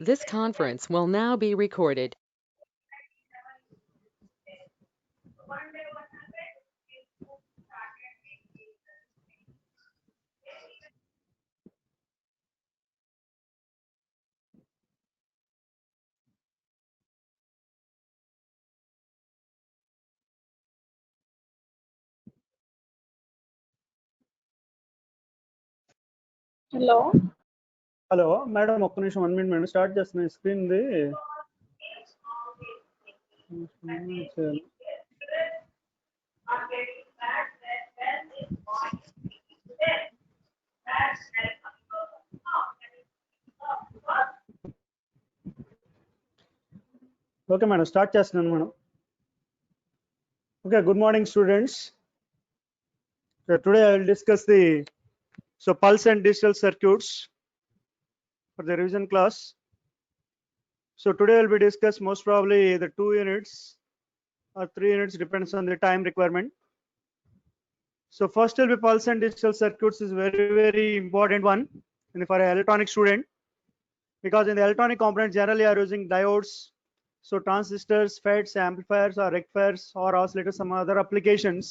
This conference will now be recorded. Hello hello madam, ఒక్క నిమిషం 1 minute madam, start చేస్తున్నా. Screen ది okay madam, start చేస్తున్నాను madam. Okay, good morning students. Today I will discuss the pulse and digital circuits for the revision class. So today I will be discuss most probably the 2 units or 3 units, depends on the time requirement. So first will be pulse and digital circuits is very important one for an electronic student, because in the electronic components generally are using diodes, so transistors, FETs, amplifiers or rectifiers or oscillators, some other applications.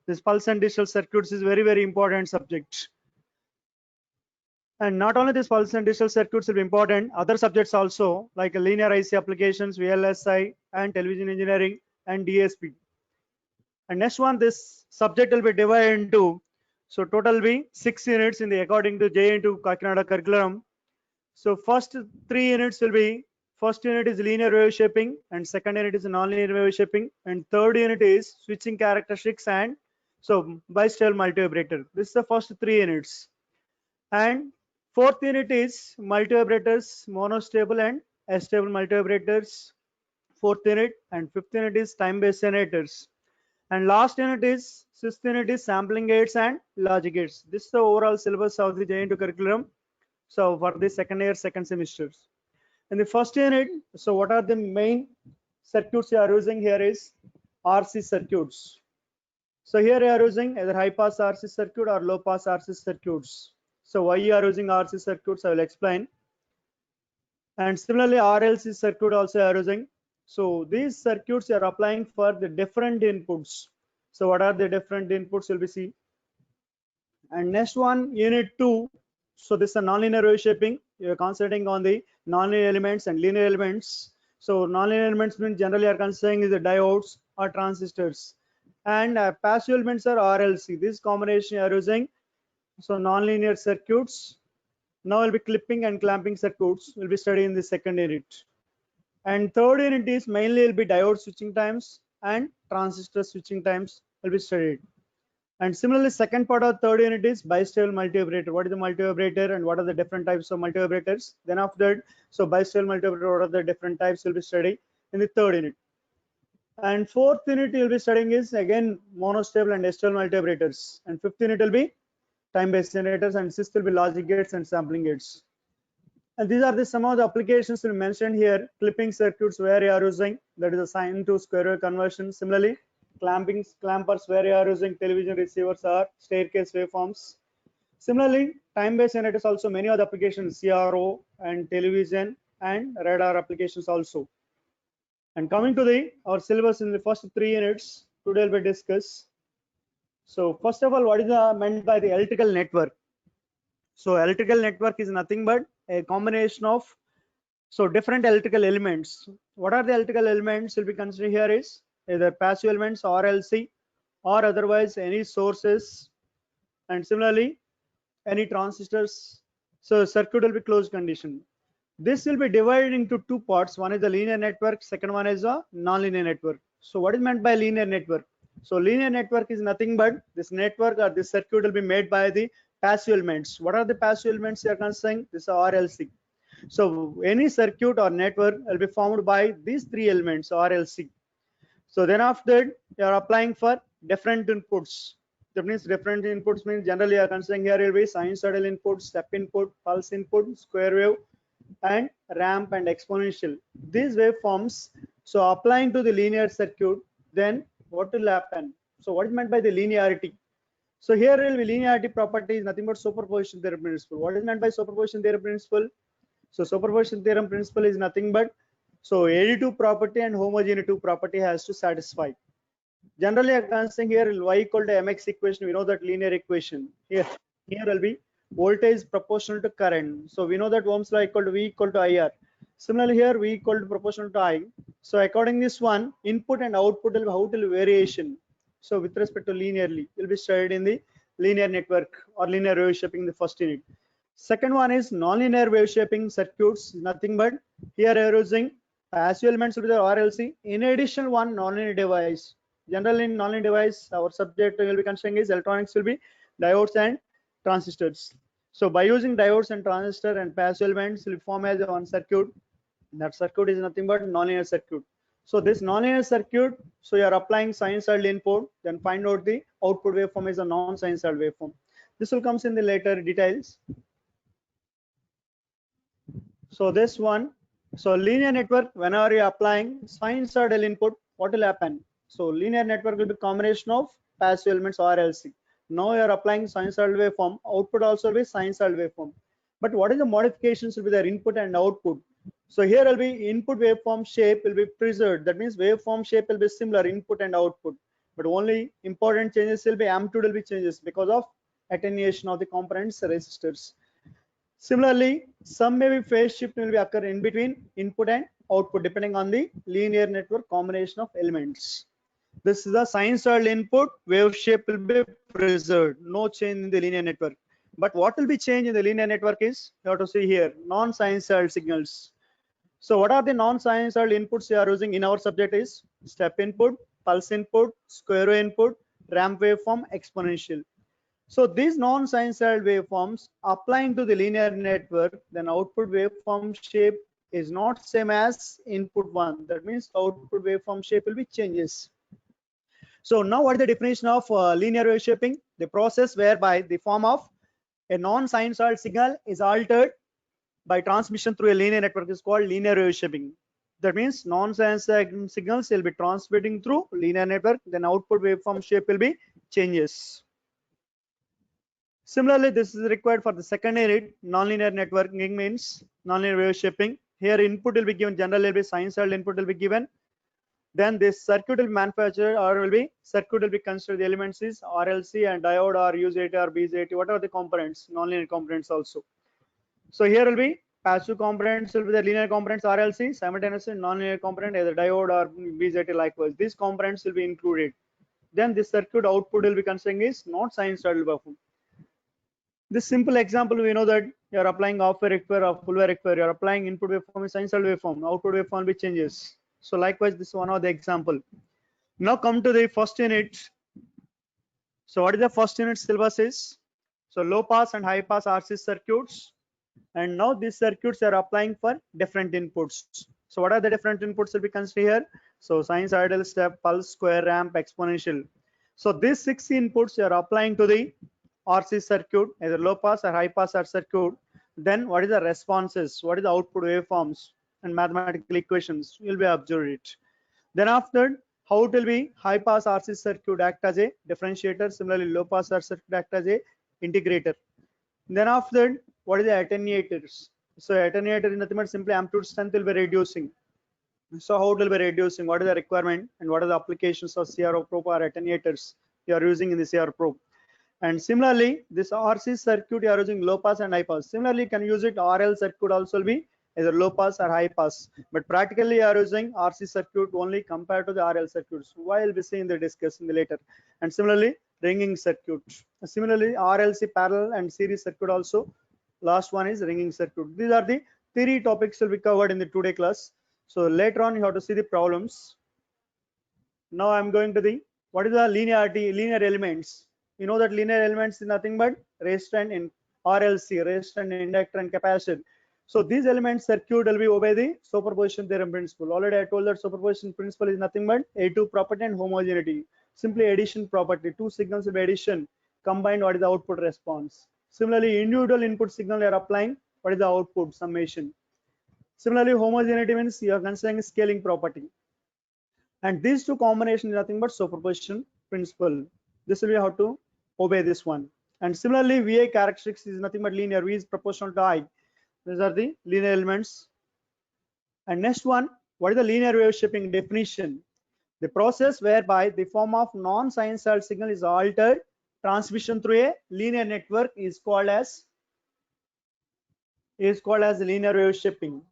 This pulse and digital circuits is very important subject. And not only this pulse and digital circuits will be important, other subjects also like linear IC applications, VLSI and television engineering and DSP. And next one, this subject will be divided into, so total will be 6 units in the according to JNTU Kakinada curriculum. So first 3 units will be, first unit is linear wave shaping, and second unit is non-linear wave shaping, and third unit is switching characteristics and so bistable multivibrator. This is the first 3 units. And fourth unit is multivibrators, monostable and astable multivibrators, fourth unit. And fifth unit is time-based generators. And last unit is, sixth unit is sampling gates and logic gates. This is the overall syllabus of the JNTU curriculum. So for the second year, second semesters. In the first unit, so what are the main circuits you are using here is RC circuits. So here you are using either high pass RC circuit or low pass RC circuits. So why you are using RC circuits, I will explain. And similarly RLC circuit also you are using. So these circuits you are applying for the different inputs. So what are the different inputs will be see. And next one, unit 2. So this is a nonlinear wave shaping. You are concentrating on the nonlinear elements and linear elements. So nonlinear elements means generally are considering is the diodes or transistors, and passive elements are RLC. This combination you are using. So nonlinear circuits. Now will be clipping and clamping circuits will be studied in the second unit. And third unit is mainly will be diode switching times and transistor switching times will be studied. And similarly, second part of third unit is bistable multivibrator. What is the multivibrator and what are the different types of multivibrators? Then after that, so bistable multivibrator, what are the different types will be studied in the third unit. And fourth unit you will be studying is again monostable and astable multivibrators. And fifth unit will be time-based generators, and sixth will be logic gates and sampling gates. And these are the some of the applications we mentioned here. Clipping circuits where you are using, that is a sine to square wave conversion. Similarly, clampers where you are using television receivers or staircase waveforms. Similarly, time-based generators also many other applications, CRO and television and radar applications also. And coming to the our syllabus in the first 3 units, today will be discussed. So first of all, what is meant by the electrical network? So electrical network is nothing but a combination of different electrical elements. What are the electrical elements will be considered here is either passive elements or RLC, or otherwise any sources, and similarly any transistors. So circuit will be closed condition. This will be divided into 2 parts. One is the linear network, second one is a non-linear network. So what is meant by linear network? So linear network is nothing but this network or this circuit will be made by the passive elements. What are the passive elements you are considering? This is RLC. So any circuit or network will be formed by these 3 elements RLC. So then after that you are applying for different inputs. That means different inputs means generally you are considering here will be sinusoidal input, step input, pulse input, square wave and ramp and exponential. These waveforms, so applying to the linear circuit, then what will happen? So what is meant by the linearity? So here will be linearity property is nothing but superposition theorem principle. What is meant by superposition theorem principle? So superposition theorem principle is nothing but, so additive property and homogeneity property has to satisfy. Generally, I can say here y equal to mx equation. We know that linear equation. Here will be voltage proportional to current. So we know that Ohm's law equal to V equal to IR. Similarly, here V equal to proportional to I. So according this one, input and output will be how to variation. So with respect to linearly, will be studied in the linear network or linear wave shaping, the first unit. Second one is nonlinear wave shaping circuits. Nothing but here we are using passive elements with the RLC. In addition, one nonlinear device. Generally, in nonlinear device, our subject will be considering is electronics will be diodes and transistors. So by using diodes and transistor and passive elements will form as one circuit. That circuit is nothing but nonlinear circuit. So this nonlinear circuit, so you are applying sinusoidal input, then find out the output waveform is a non-sinusoidal waveform. This will comes in the later details. So this one, so linear network, whenever you are applying sinusoidal input, what will happen? So linear network will be combination of passive elements RLC. Now you are applying sinusoidal waveform, output also will be sinusoidal waveform. But what is the modifications will be their input and output? So here will be input waveform shape will be preserved. That means waveform shape will be similar, input and output. But only important changes will be amplitude will be changes because of attenuation of the components resistors. Similarly, some maybe phase shift will be occur in between input and output depending on the linear network combination of elements. This is a sinusoidal input, wave shape will be preserved, no change in the linear network. But what will be changed in the linear network is, you have to see here, non-sinusoidal signals. So what are the non-sinusoidal inputs we are using in our subject is step input, pulse input, square wave input, ramp waveform, exponential. So these non-sinusoidal waveforms applying to the linear network, then output waveform shape is not same as input one. That means output waveform shape will be changes. So now what is the definition of linear wave shaping? The process whereby the form of a non-sinusoidal signal is altered by transmission through a linear network is called linear wave shaping. That means non-sinusoidal signals will be transmitting through linear network, then output waveform shape will be changes. Similarly, this is required for the second unit, nonlinear networking means nonlinear wave shaping. Here input will be given, generally will be sinusoidal input will be given. Then this circuit will be manufactured or will be circuit will be considered, the elements is RLC and diode or UJT or BJT, whatever the components, nonlinear components also. So here will be passive components will be the linear components RLC, simultaneously nonlinear component either diode or BJT likewise. These components will be included. Then this circuit output will be considering is not sinusoidal waveform. This simple example, we know that you are applying half wave rectifier or full wave rectifier. You are applying input waveform is sinusoidal waveform, output waveform will be changes. So likewise, this is one of the example. Now come to the first unit. So what is the first unit syllabus is? So low pass and high pass RC circuits. And now these circuits are applying for different inputs. So what are the different inputs will be considered here? So sinusoidal, step, pulse, square, ramp, exponential. So these 6 inputs you are applying to the RC circuit, either low pass or high pass or circuit. Then what is the responses? What is the output waveforms and mathematical equations? You'll be observed it. Then after, how it will be high pass RC circuit act as a differentiator. Similarly, low pass RC circuit act as a integrator. Then after, what is the attenuators? So attenuator is nothing but simply amplitude strength will be reducing. So how it will be reducing? What is the requirement and what are the applications of CRO probe or attenuators you are using in the CRO probe? And similarly, this RC circuit you are using low pass and high pass. Similarly, you can use it RL circuit also will be either low pass or high pass. But practically you are using RC circuit only compared to the RL circuits. Why will be seeing the discuss in the later. And similarly, ringing circuit. Similarly, RLC parallel and series circuit also. Last one is ringing circuit. These are the 3 topics will be covered in the today class. So later on you have to see the problems. Now I'm going to the what is the linearity, linear elements. You know that linear elements is nothing but resistor and RLC, resistor and inductor and capacitor. So these elements circuit will be obey the superposition theorem principle. Already I told that superposition principle is nothing but additive property and homogeneity. Simply addition property. 2 signals will be addition. Combined, what is the output response? Similarly, individual input signal you are applying, what is the output summation? Similarly, homogeneity means you are considering scaling property. And these 2 combinations is nothing but superposition principle. This will be how to obey this one. And similarly, VI characteristics is nothing but linear. V is proportional to I. These are the linear elements. And next one, what is the linear wave shaping definition? The process whereby the form of non-sinusoidal signal is altered, transmission through a linear network is called as linear wave shaping.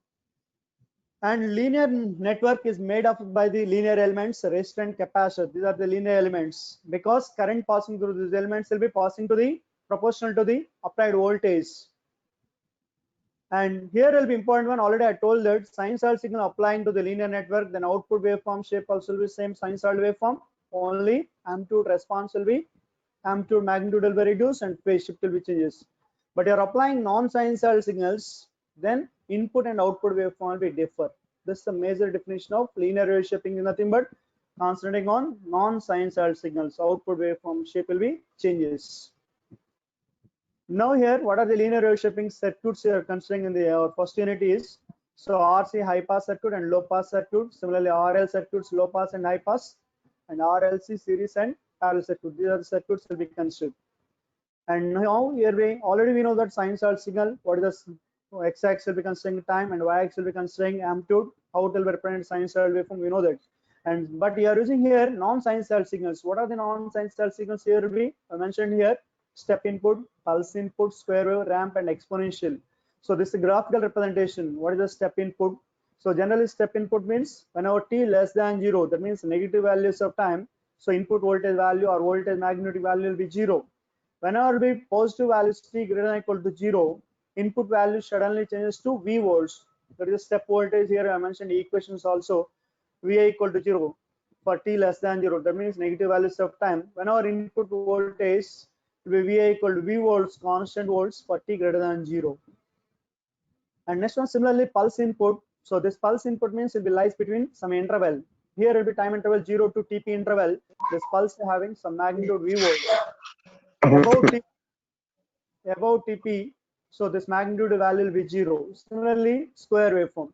And linear network is made up by the linear elements, resistor and capacitor. These are the linear elements because current passing through these elements will be passing to the proportional to the applied voltage. And here will be important one. Already I told that sinusoidal signal applying to the linear network, then output waveform shape also will be same sinusoidal waveform. Only amplitude response will be amplitude magnitude will be reduced and phase shift will be changes. But you are applying non-sinusoidal signals, then input and output waveform will be differ. This is the major definition of linear wave shaping is nothing but concentrating on non-sinusoidal signals. Output waveform shape will be changes. Now here, what are the linear wave shaping circuits you are considering in the our first unit is, so RC high pass circuit and low pass circuit. Similarly, RL circuits low pass and high pass, and RLC series and parallel circuit. These are the circuits will be considered. And now here we know that sinusoidal signal. What is the x-axis will be considering time and y-axis will be considering amplitude. How it will represent sinusoidal waveform, we know that. And but we are using here non-sinusoidal signals. What are the non-sinusoidal signals here will be mentioned here? Step input, pulse input, square wave, ramp, and exponential. So this is a graphical representation. What is the step input? So generally step input means whenever t less than 0, that means negative values of time. So input voltage value or voltage magnitude value will be 0. Whenever be positive values t greater than or equal to 0, input value suddenly changes to V volts. That is a step voltage. Here I mentioned equations also. VA equal to 0 for t less than 0. That means negative values of time. Whenever input voltage will be VA equal to V volts, constant volts for t greater than 0. And next one, similarly, pulse input. So this pulse input means it will lies between some interval. Here will be time interval 0 to TP interval. This pulse having some magnitude V volts. Above TP, so this magnitude value will be 0. Similarly, square waveform.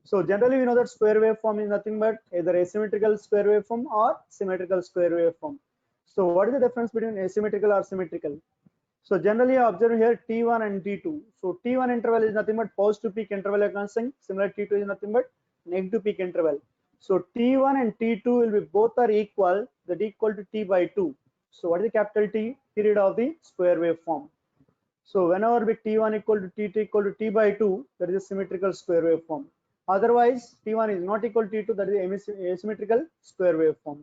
So generally we know that square waveform is nothing but either asymmetrical square waveform or symmetrical square waveform. So what is the difference between asymmetrical or symmetrical? So generally I observe here T1 and T2. So T1 interval is nothing but positive peak interval you can say. Similar T2 is nothing but negative peak interval. So T1 and T2 will be both are equal, that equal to T by 2. So what is the capital T? Period of the square waveform. So whenever be T1 equal to T2 equal to T by 2, that is a symmetrical square waveform. Otherwise, T1 is not equal to T2, that is asymmetrical square waveform.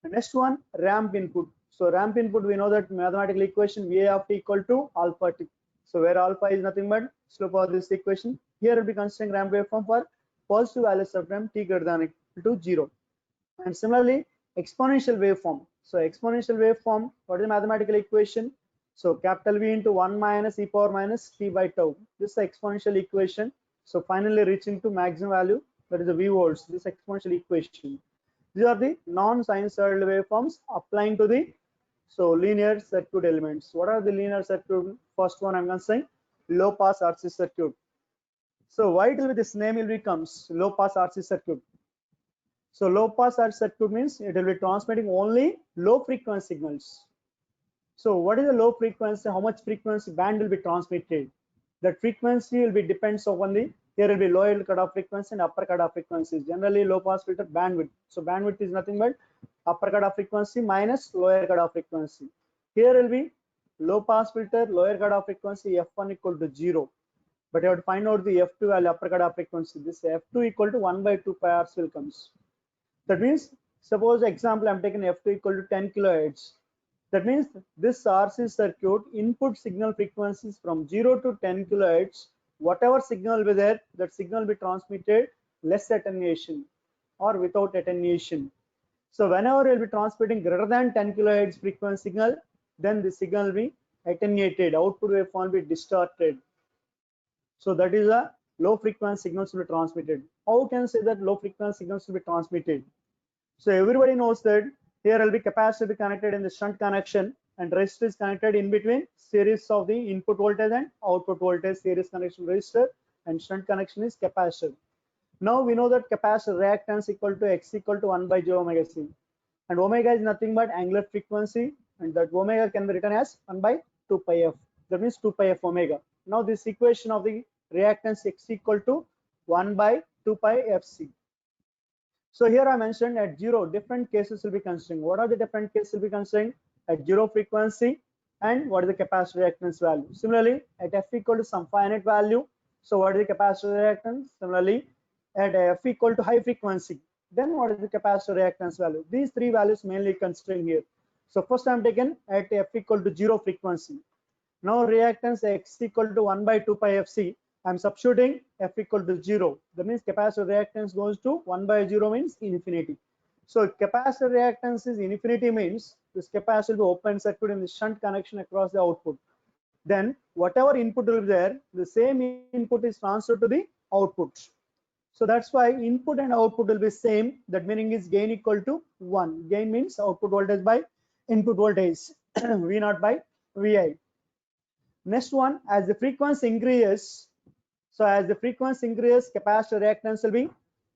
The next one, ramp input. So ramp input, we know that mathematical equation VA of t equal to alpha t. So where alpha is nothing but slope of this equation. Here we'll be considering ramp waveform for positive values of time t greater than equal to 0. And similarly, exponential waveform. So exponential waveform, what is the mathematical equation? So capital V into 1 minus e power minus t by tau. This is the exponential equation. So finally reaching to maximum value, that is the V volts. This exponential equation. These are the non-sinusoidal waveforms applying to the linear circuit elements. What are the linear circuit? First one I'm going to say low pass RC circuit. So why it will be this name will becomes low pass RC circuit. So low pass RC circuit means it will be transmitting only low frequency signals. So what is the low frequency? How much frequency band will be transmitted? That frequency will be depends upon the, here will be lower cutoff frequency and upper cutoff frequencies. Generally low pass filter bandwidth. So bandwidth is nothing but upper cutoff frequency minus lower cutoff frequency. Here will be low pass filter, lower cutoff frequency f1 equal to 0. But you have to find out the f2 value, upper cutoff frequency. This f2 equal to 1 by 2 pi r will comes. That means suppose example I'm taking f2 equal to 10 kilohertz. That means this RC circuit input signal frequencies from 0 to 10 kilohertz, whatever signal will be there, that signal will be transmitted less attenuation or without attenuation. So whenever you will be transmitting greater than 10 kilohertz frequency signal, then the signal will be attenuated, output waveform will be distorted. So that is a low frequency signals will be transmitted. How can say that low frequency signals will be transmitted? So everybody knows that here will be capacitor be connected in the shunt connection and resistor is connected in between series of the input voltage and output voltage, series connection resistor, and shunt connection is capacitor. Now we know that capacitor reactance equal to x equal to 1 by j omega c, and omega is nothing but angular frequency, and that omega can be written as 1 by 2 pi f. That means 2 pi f omega. Now this equation of the reactance X equal to 1 by 2 pi Fc. So here I mentioned at 0, different cases will be considering. What are the different cases will be considering? At 0 frequency, and what is the capacitor reactance value? Similarly, at F equal to some finite value, so what is the capacitor reactance? Similarly, at F equal to high frequency, then what is the capacitor reactance value? These three values mainly considering here. So first I'm taken at F equal to 0 frequency. Now reactance X equal to 1 by 2 pi Fc. I'm substituting F equal to 0. That means capacitor reactance goes to 1 by 0 means infinity. So capacitor reactance is infinity means this capacitor will be open circuit in the shunt connection across the output. Then whatever input will be there, the same input is transferred to the output. So that's why input and output will be same. That meaning is gain equal to 1. Gain means output voltage by input voltage, V naught by Vi. Next one, as the frequency increases, so as the frequency increases, capacitor reactance will be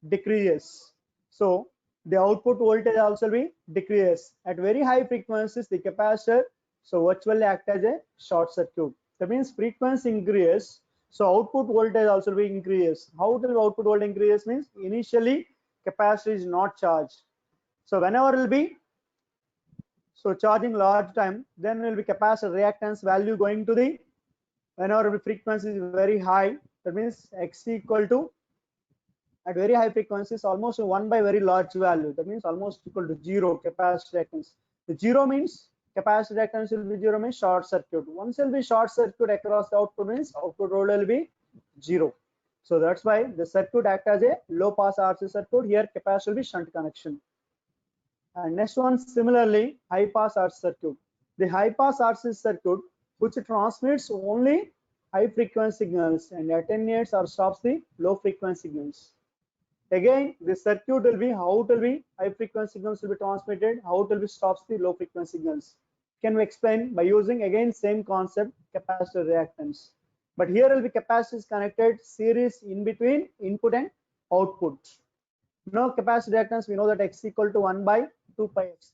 decreases. So the output voltage also will be decreases. At very high frequencies, the capacitor so virtually act as a short circuit. That means frequency increases, so output voltage also will be increases. How will output voltage increase means initially capacitor is not charged. So whenever will be so charging large time, then will be capacitor reactance value going to the whenever the frequency is very high. That means X equal to at very high frequencies almost 1 by very large value. That means almost equal to 0 capacitor reactance. The 0 means capacitor reactance will be 0 means short circuit. Once will be short circuit across the output means output voltage will be 0. So that's why the circuit act as a low pass RC circuit. Here capacitor will be shunt connection. And next one, similarly, high pass RC circuit. The high pass RC circuit which transmits only high frequency signals and attenuates or stops the low frequency signals. Again, the circuit will be how it will be high frequency signals will be transmitted, how it will be stops the low frequency signals. Can we explain by using again same concept, capacitor reactance. But here will be capacitors connected series in between input and output. Now capacitor reactance, we know that X equal to 1 by 2 pi X.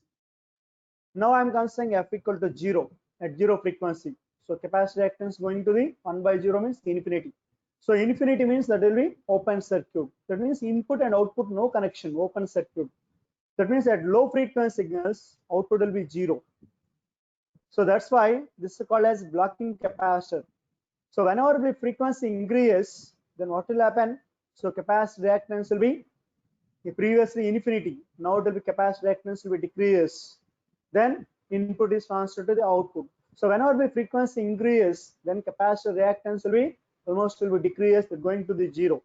Now I am considering F equal to 0 at 0 frequency. So capacitor reactance going to the 1 by 0 means infinity. So infinity means that will be open circuit. That means input and output no connection, open circuit. That means at low frequency signals, output will be 0. So that's why this is called as blocking capacitor. So whenever the frequency increases, then what will happen? So capacitor reactance will be previously infinity. Now it will be capacitor reactance will be decreases. Then input is transferred to the output. So whenever the frequency increases, then capacitor reactance will be almost will be decreased, going to the 0.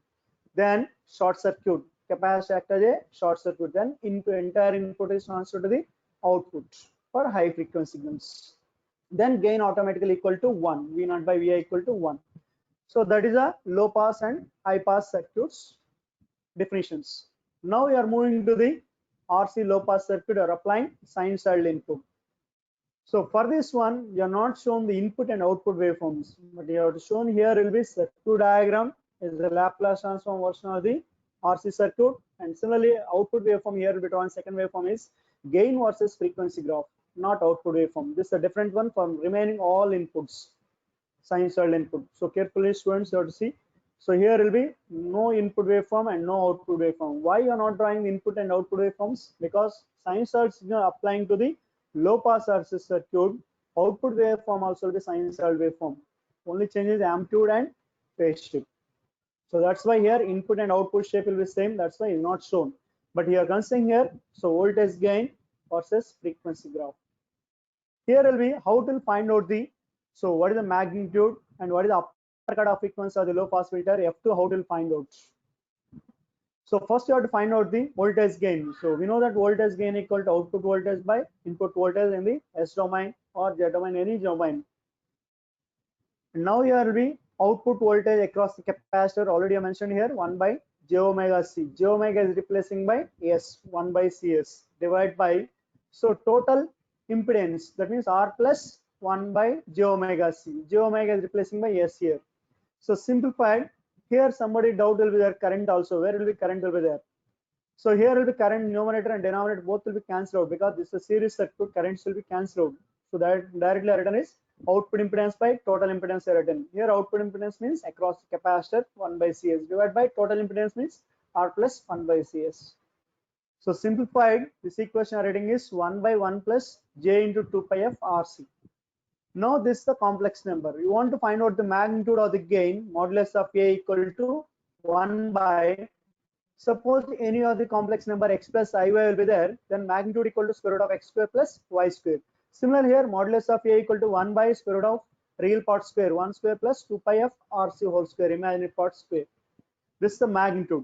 Then short circuit, capacitor act as a short circuit. Then entire input is transferred to the output for high frequency signals. Then gain automatically equal to 1, V naught by Vi equal to 1. So that is a low pass and high pass circuits definitions. Now we are moving to the RC low pass circuit or applying sinusoidal input. So for this one, you are not shown the input and output waveforms, but you have shown here will be circuit diagram is the Laplace transform version of the RC circuit, and similarly output waveform here will be drawn. Second waveform is gain versus frequency graph, not output waveform. This is a different one from remaining all inputs, sinusoidal input. So carefully students you have to see. So here will be no input waveform and no output waveform. Why you are not drawing the input and output waveforms? Because sinusoid signal applying to the low pass RC circuit, output waveform also will be sinusoidal waveform. Only changes amplitude and phase shift. So that's why here input and output shape will be same. That's why it's not shown. But here considering here, so voltage gain versus frequency graph. Here will be how to find out the so what is the magnitude and what is the upper cutoff frequency of the low pass filter. F2 how to find out. So first you have to find out the voltage gain. So we know that voltage gain equal to output voltage by input voltage in the S domain or Z domain, any domain. Now here will be output voltage across the capacitor, already I mentioned here 1 by j omega c. J omega is replacing by S, 1 by Cs divided by, so total impedance, that means R plus 1 by j omega c. J omega is replacing by S here. So simplified, here somebody doubt will be there, current also, where will be current will be there. So here will be current, numerator and denominator both will be cancelled out because this is a series circuit, currents will be cancelled out. So that directly written is output impedance by total impedance written. Here output impedance means across the capacitor 1 by Cs divided by total impedance means R plus 1 by Cs. So simplified, this equation writing is 1 by 1 plus J into 2 pi f RC. Now this is the complex number. You want to find out the magnitude of the gain, modulus of A equal to 1 by, suppose any of the complex number x plus iy will be there, then magnitude equal to square root of x square plus y square. Similar here, modulus of A equal to 1 by square root of real part square, 1 square plus 2 pi f RC whole square, imaginary part square. This is the magnitude.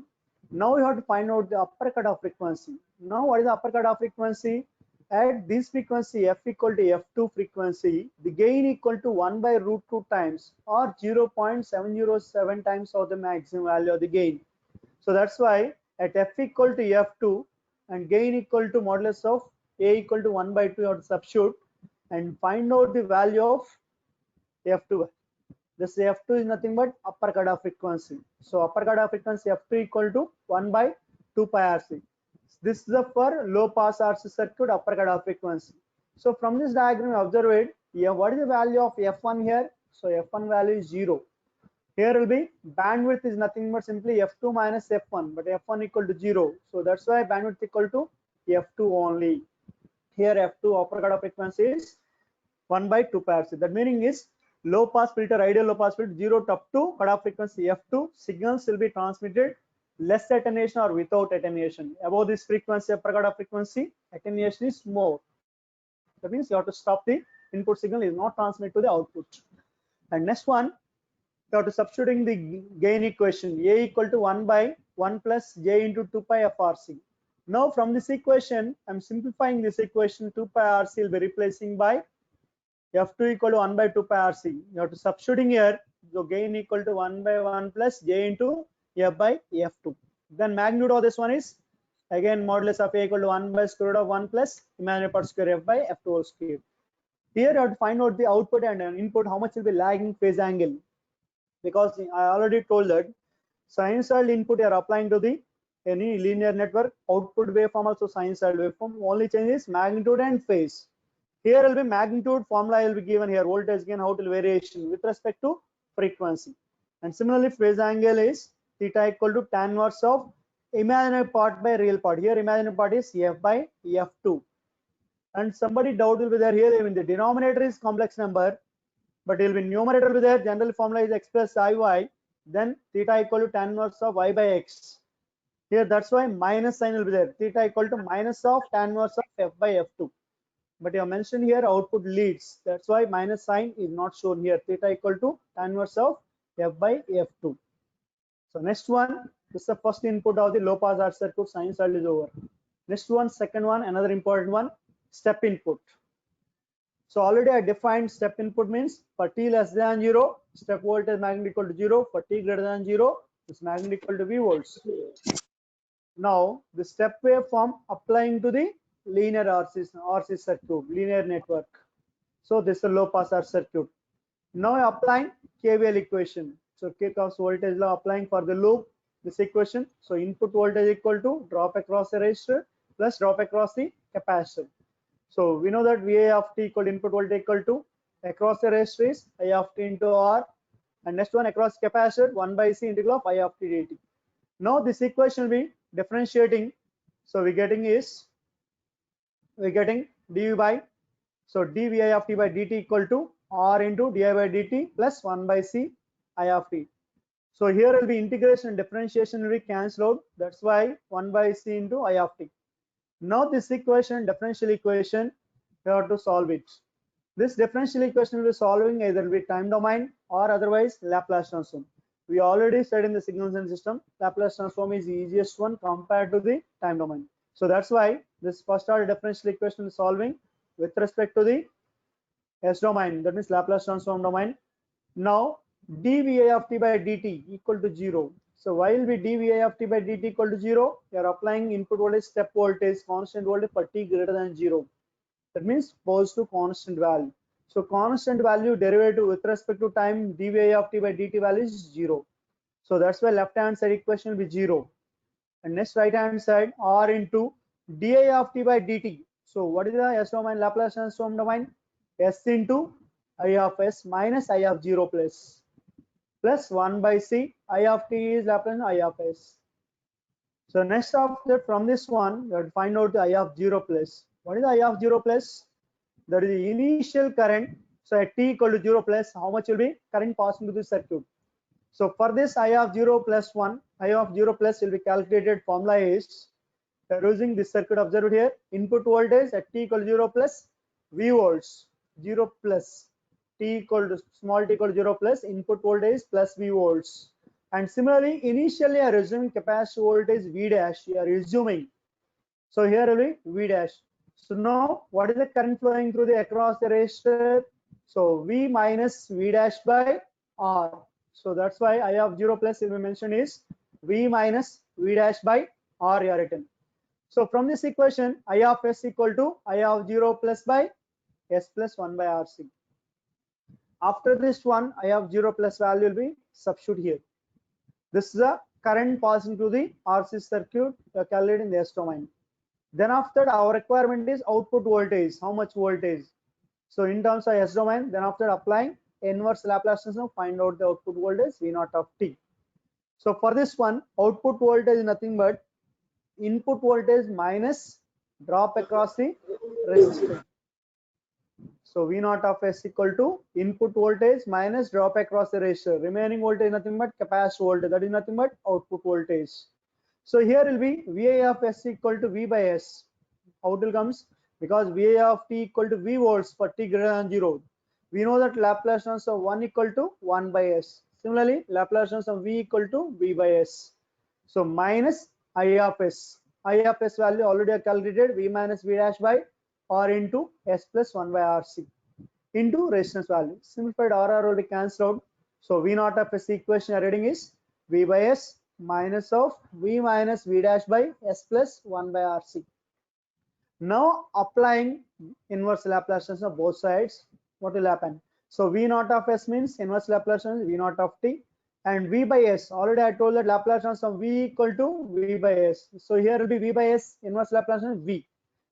Now we have to find out the upper cutoff frequency. Now what is the upper cutoff frequency? At this frequency f equal to f2 frequency, the gain equal to 1 by root 2 times or 0.707 times of the maximum value of the gain. So that's why at f equal to f2 and gain equal to modulus of A equal to 1 by 2, you have to substitute and find out the value of f2. This f2 is nothing but upper cutoff frequency. So upper cutoff frequency f2 equal to 1 by 2 pi RC. This is the for low pass RC circuit upper cutoff frequency. So from this diagram observe it. Yeah, what is the value of f1 here? So f1 value is 0. Here will be bandwidth is nothing but simply f2 minus f1, but f1 equal to 0. So that's why bandwidth equal to f2 only. Here f2 upper cutoff frequency is 1 by 2 pi RC. That meaning is low pass filter, ideal low pass filter 0 to up to cutoff frequency f2, signals will be transmitted less attenuation or without attenuation. Above this frequency, upper cutoff frequency, attenuation is more. That means you have to stop the input signal is not transmitted to the output. And next one, you have to substituting the gain equation A equal to 1 by 1 plus J into 2 pi f RC. Now from this equation, I'm simplifying this equation. 2 pi RC will be replacing by f2 equal to 1 by 2 pi RC. You have to substituting here, so gain equal to 1 by 1 plus J into f by f2. Then magnitude of this one is again modulus of A equal to 1 by square root of 1 plus imaginary part square f by f2 whole square. Here you have to find out the output and input, how much will be lagging phase angle, because I already told that sinusoidal input you are applying to the any linear network, output waveform also sinusoidal waveform, only change is magnitude and phase. Here will be magnitude formula will be given here, voltage gain, how to variation with respect to frequency. And similarly phase angle is theta equal to tan inverse of imaginary part by real part. Here imaginary part is f by f2. And somebody doubt will be there here, even the denominator is complex number, but it will be numerator will be there, general formula is x plus iy, then theta equal to tan inverse of y by x. Here that's why minus sign will be there, theta equal to minus of tan inverse of f by f2. But you have mentioned here output leads, that's why minus sign is not shown here, theta equal to tan inverse of f by f2. So next one, this is the first input of the low pass RC circuit, sinusoidal is over. Next one, second one, another important one, step input. So already I defined step input means for t less than 0, step voltage magnitude equal to 0, for t greater than 0, this magnitude equal to V volts. Now the step waveform applying to the linear RC circuit, linear network. So this is a low pass RC circuit. Now applying KVL equation. So Kirchhoff's voltage law applying for the loop, this equation. So input voltage equal to drop across the resistor plus drop across the capacitor. So we know that VA of t equal to input voltage equal to across the resistor is I of t into R, and next one across capacitor 1 by C integral of I of t dt. Now this equation will be differentiating. So we're getting dV by, so dVi of t by dt equal to R into di by dt plus 1 by C I of t. So here will be integration and differentiation will be cancelled out. That's why 1 by C into I of t. Now this equation, differential equation, you have to solve it. This differential equation will be solving either with time domain or otherwise Laplace transform. We already studied in the signals and system, Laplace transform is the easiest one compared to the time domain. So that's why this first order differential equation is solving with respect to the S domain, that means Laplace transform domain. Now dVi of t by dt equal to 0. So while we dVi of t by dt equal to 0, you are applying input voltage, step voltage, constant voltage for t greater than 0. That means positive constant value. So constant value derivative with respect to time dVi of t by dt value is 0. So that's why left hand side equation will be 0. And next right hand side R into di of t by dt. So what is the S domain, Laplace transform domain? S into I of s minus I of 0 plus 1 by c. I of t is Laplace I of s. So next after from this one, you have to find out the I of 0 plus. What is I of 0 plus? That is the initial current. So at t equal to 0 plus, how much will be current passing through the circuit? So for this I of 0 plus 1, I of 0 plus will be calculated. Formula is, we are using this circuit observed here. Input voltage at t equal to 0 plus V volts, 0 plus t equal to small t equal to 0 plus input voltage plus V volts. And similarly, initially I are assuming capacitor voltage V dash. You are assuming. So here will be V dash. So now what is the current flowing through the across the resistor? So V minus V dash by R. So that's why I of 0 plus will be mentioned is V minus V dash by R you are written. So from this equation, I of s equal to I of 0 plus by s plus 1 by RC. After this one, I of 0 plus value will be substitute here. This is the current passing through the RC circuit calculated in the S domain. Then after our requirement is output voltage. How much voltage? So in terms of S domain, then after applying inverse Laplace transform, find out the output voltage V naught of t. So for this one, output voltage is nothing but input voltage minus drop across the resistor. So V naught of S equal to input voltage minus drop across the resistor. Remaining voltage nothing but capacitor voltage. That is nothing but output voltage. So here will be VA of S equal to V by S. How it will comes? Because VA of t equal to V volts for t greater than 0. We know that Laplace transform of 1 equal to 1 by S. Similarly, Laplace transform of V equal to V by S. So minus I of S. I of S value already calculated, V minus V dash by R into S plus 1 by RC into resistance value. Simplified RR will be cancelled out. So V naught of S equation reading is V by S minus of V minus V dash by S plus 1 by RC. Now applying inverse Laplace transform of both sides, what will happen? So V naught of S means inverse Laplace transform V naught of t, and V by S, already I told that Laplace transform V equal to V by S. So here will be V by S inverse Laplace transform V.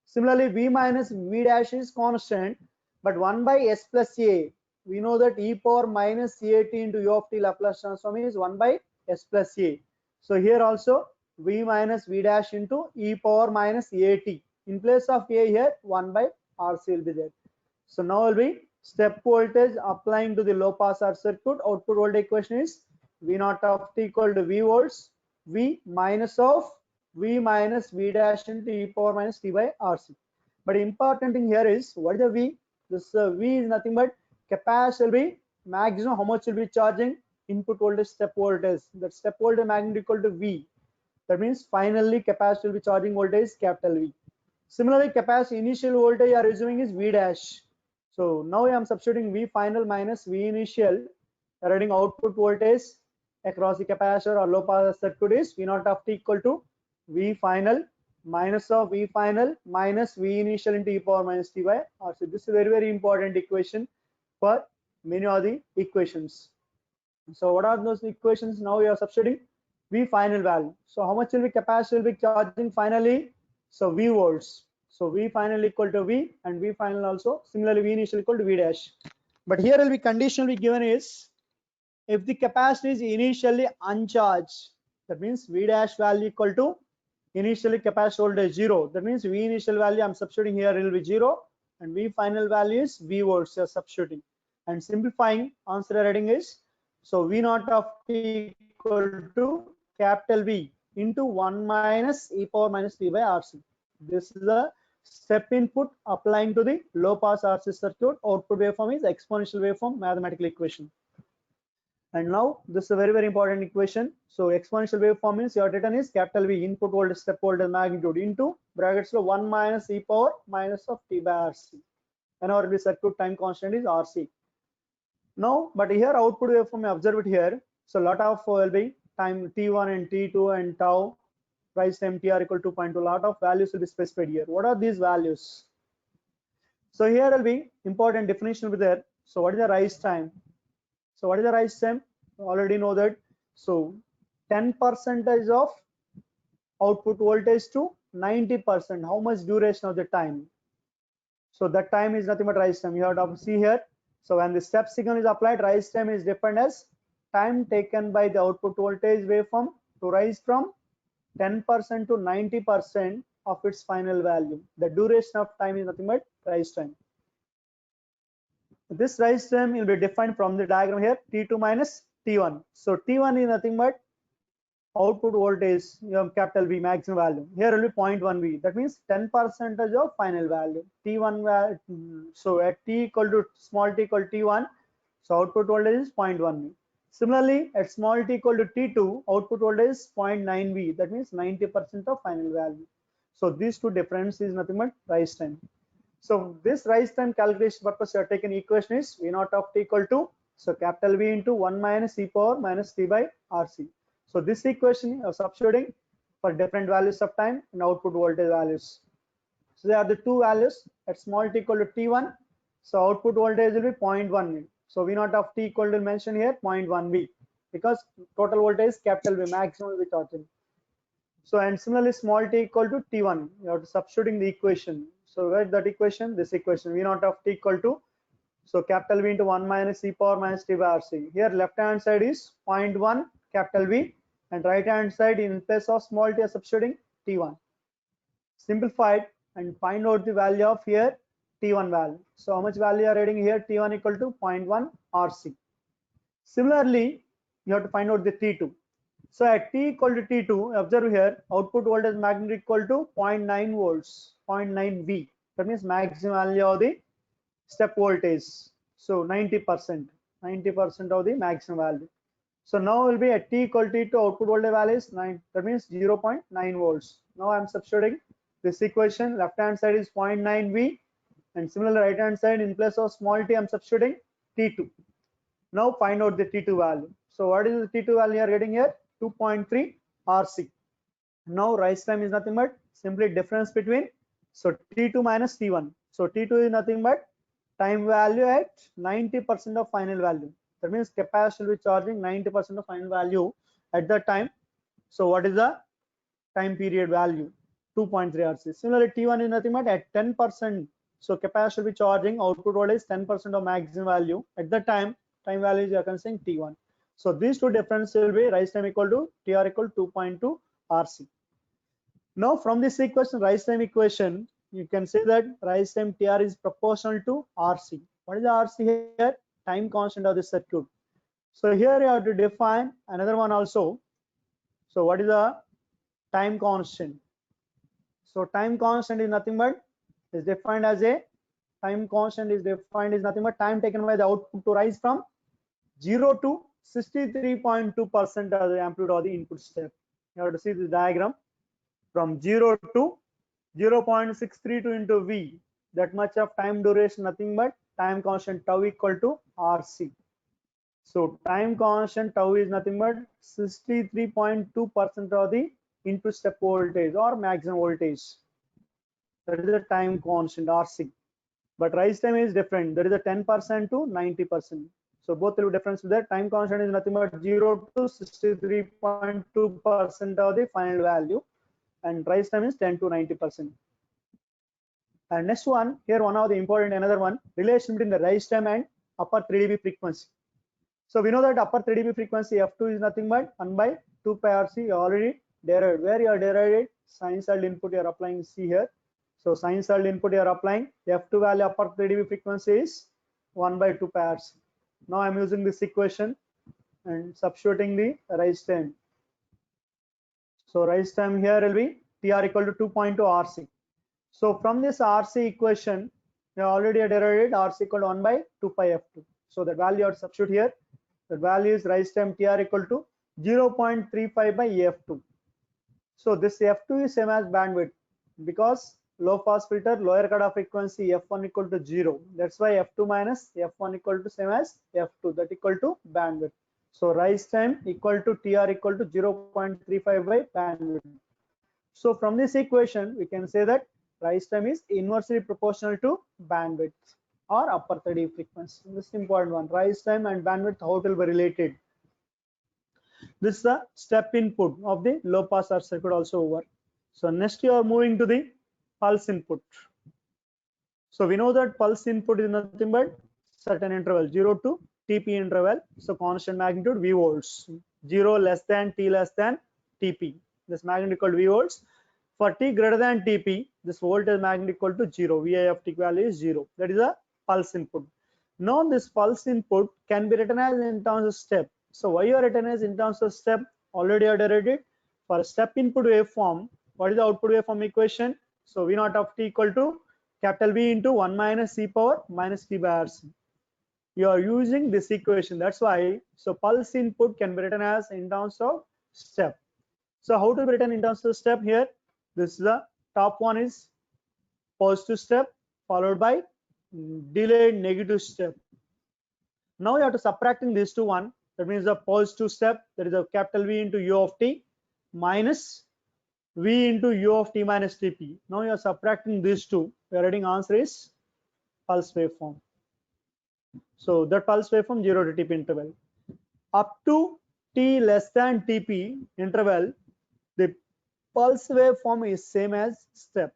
Similarly, V minus V dash is constant, but 1 by S plus A, we know that e power minus at into u of t Laplace transform is 1 by S plus A. So here also V minus V dash into e power minus at. In place of A here, 1 by RC will be there. So now will be step voltage applying to the low pass RC circuit. Output voltage equation is V naught of t equal to V volts, V minus of V minus V dash into e power minus t by RC. But important thing here is, what is the V? This V is nothing but capacitor will be maximum how much will be charging input voltage step voltage. That step voltage magnitude equal to V. That means finally capacitor will be charging voltage capital V. Similarly, capacitor initial voltage you are assuming is V dash. So now I am substituting V final minus V initial, writing output voltage across the capacitor or low pass circuit is V naught of t equal to V final minus of V final minus V initial into e power minus t by RC. This is a very, very important equation for many of the equations. So what are those equations? Now we are substituting V final value. So how much will be capacitor will be charging finally? So V volts. So V final equal to V, and V final also similarly V initial equal to V dash. But here will be conditionally given is, if the capacitor is initially uncharged, that means V dash value equal to initially capacitor voltage 0. That means V initial value I'm substituting here will be 0, and V final value is V volts you are substituting. And simplifying, answer reading is, so V naught of t equal to capital V into 1 minus e power minus t by RC. This is the step input applying to the low pass RC circuit. Output waveform is exponential waveform mathematical equation. And now this is a very, very important equation. So exponential waveform means your written is capital V input voltage step voltage magnitude into brackets of 1 minus e power minus of t by RC. And our circuit time constant is RC. Now, but here output waveform, observe it here. So lot of will be time t1 and t2 and tau, rise time tr equal to 2.2. Lot of values will be specified here. What are these values? So here will be important definition will be there. So what is the rise time? So what is the rise time? You already know that. So 10% of output voltage to 90%. How much duration of the time? So that time is nothing but rise time. You have to see here. So when the step signal is applied, rise time is defined as time taken by the output voltage waveform to rise from 10% to 90% of its final value. The duration of time is nothing but rise time. This rise time will be defined from the diagram here, T2 minus T1. So T1 is nothing but output voltage, you have capital V maximum value. Here will be 0.1 V. That means 10% of final value. T1 so at T equal to small t equal to T1, so output voltage is 0.1 V. Similarly, at small t equal to T2, output voltage is 0.9 V. That means 90% of final value. So these two difference is nothing but rise time. So this rise time calculation purpose you have taken equation is V naught of t equal to, so capital V into 1 minus e power minus t by RC. So this equation of substituting for different values of time and output voltage values. So there are the two values at small t equal to T1. So output voltage will be 0.1 V. So V naught of t equal to mention here 0.1 V because total voltage is capital V maximum with charging. So and similarly small t equal to T1, you have to substituting the equation. So write that equation, this equation V naught of t equal to, so capital V into 1 minus e power minus t by RC. Here left hand side is 0.1 capital V and right hand side in place of small t substituting T1. Simplified and find out the value of here T1 value. So how much value you are reading here? T1 equal to 0.1 RC. Similarly, you have to find out the T2. So at t equal to T2, observe here output voltage magnitude equal to 0.9 volts, 0.9 V. That means maximum value of the step voltage. So 90% of the maximum value. So now will be at t equal to T2, output voltage value is 9. That means 0.9 volts. Now I am substituting this equation. Left hand side is 0.9 V, and similarly right hand side in place of small t I am substituting T2. Now find out the T2 value. So what is the T2 value you are getting here? 2.3 RC. Now rise time is nothing but simply difference between, so T2 minus T1. So T2 is nothing but time value at 90% of final value. That means capacitor will be charging 90% of final value at that time. So what is the time period value? 2.3 RC. Similarly, T1 is nothing but at 10%. So capacitor will be charging output voltage 10% of maximum value at the time value you are considering T1. So these two differences will be rise time equal to TR equal to 2.2 RC. Now from this equation, rise time equation, you can say that rise time TR is proportional to RC. What is the RC here? Time constant of the circuit. So here you have to define another one also. So what is the time constant? So time constant is nothing but is defined as a time constant is defined is nothing but time taken by the output to rise from 0 to 63.2% of the amplitude of the input step. You have to see the diagram from 0 to 0.632 into V. That much of time duration, nothing but time constant tau equal to RC. So time constant tau is nothing but 63.2% of the input step voltage or maximum voltage. That is the time constant RC. But rise time is different. There is a 10% to 90%. So both will be difference with that. Time constant is nothing but 0 to 63.2% of the final value, and rise time is 10 to 90%. And next one, here one of the important another one, relation between the rise time and upper 3 dB frequency. So we know that upper 3 dB frequency F2 is nothing but 1 by 2 pi RC. You already derived. Where you are derived, sinusoidal input you are applying, see here. So sinusoidal input you are applying, F2 value upper 3 dB frequency is 1 by 2 pi RC. Now I am using this equation and substituting the rise time. So rise time here will be TR equal to 2.2 RC. So from this RC equation, we already derived RC equal to 1 by 2 pi F2. So the value I substitute here, the value is rise time TR equal to 0.35 by F2. So this F2 is same as bandwidth because low pass filter lower cutoff frequency F1 equal to 0. That's why F2 minus F1 equal to same as F2, that equal to bandwidth. So rise time equal to TR equal to 0.35 by bandwidth. So from this equation we can say that rise time is inversely proportional to bandwidth or upper 3 dB frequency. This is important one. Rise time and bandwidth, how it will be related. This is the step input of the low pass RC circuit also over. So next you are moving to the pulse input. So we know that pulse input is nothing but certain interval 0 to TP interval. So constant magnitude V volts. 0 less than T less than TP. This magnitude called V volts. For T greater than TP, this voltage magnitude equal to 0. Vi of T value is 0. That is a pulse input. Now this pulse input can be written as in terms of step. So why you are written as in terms of step? Already I derived it. For step input waveform, what is the output waveform equation? So V naught of T equal to capital V into 1 minus e power minus T by RC. You are using this equation. That's why. So pulse input can be written as in terms of step. So how to be written in terms of step here? This is the top one is positive step followed by delayed negative step. Now you have to subtracting these two one. That means the positive step, that is a capital V into U of T minus V into U of T minus TP. Now you are subtracting these two. We are writing answer is pulse waveform. So that pulse waveform 0 to TP interval. Up to T less than TP interval, the pulse waveform is same as step.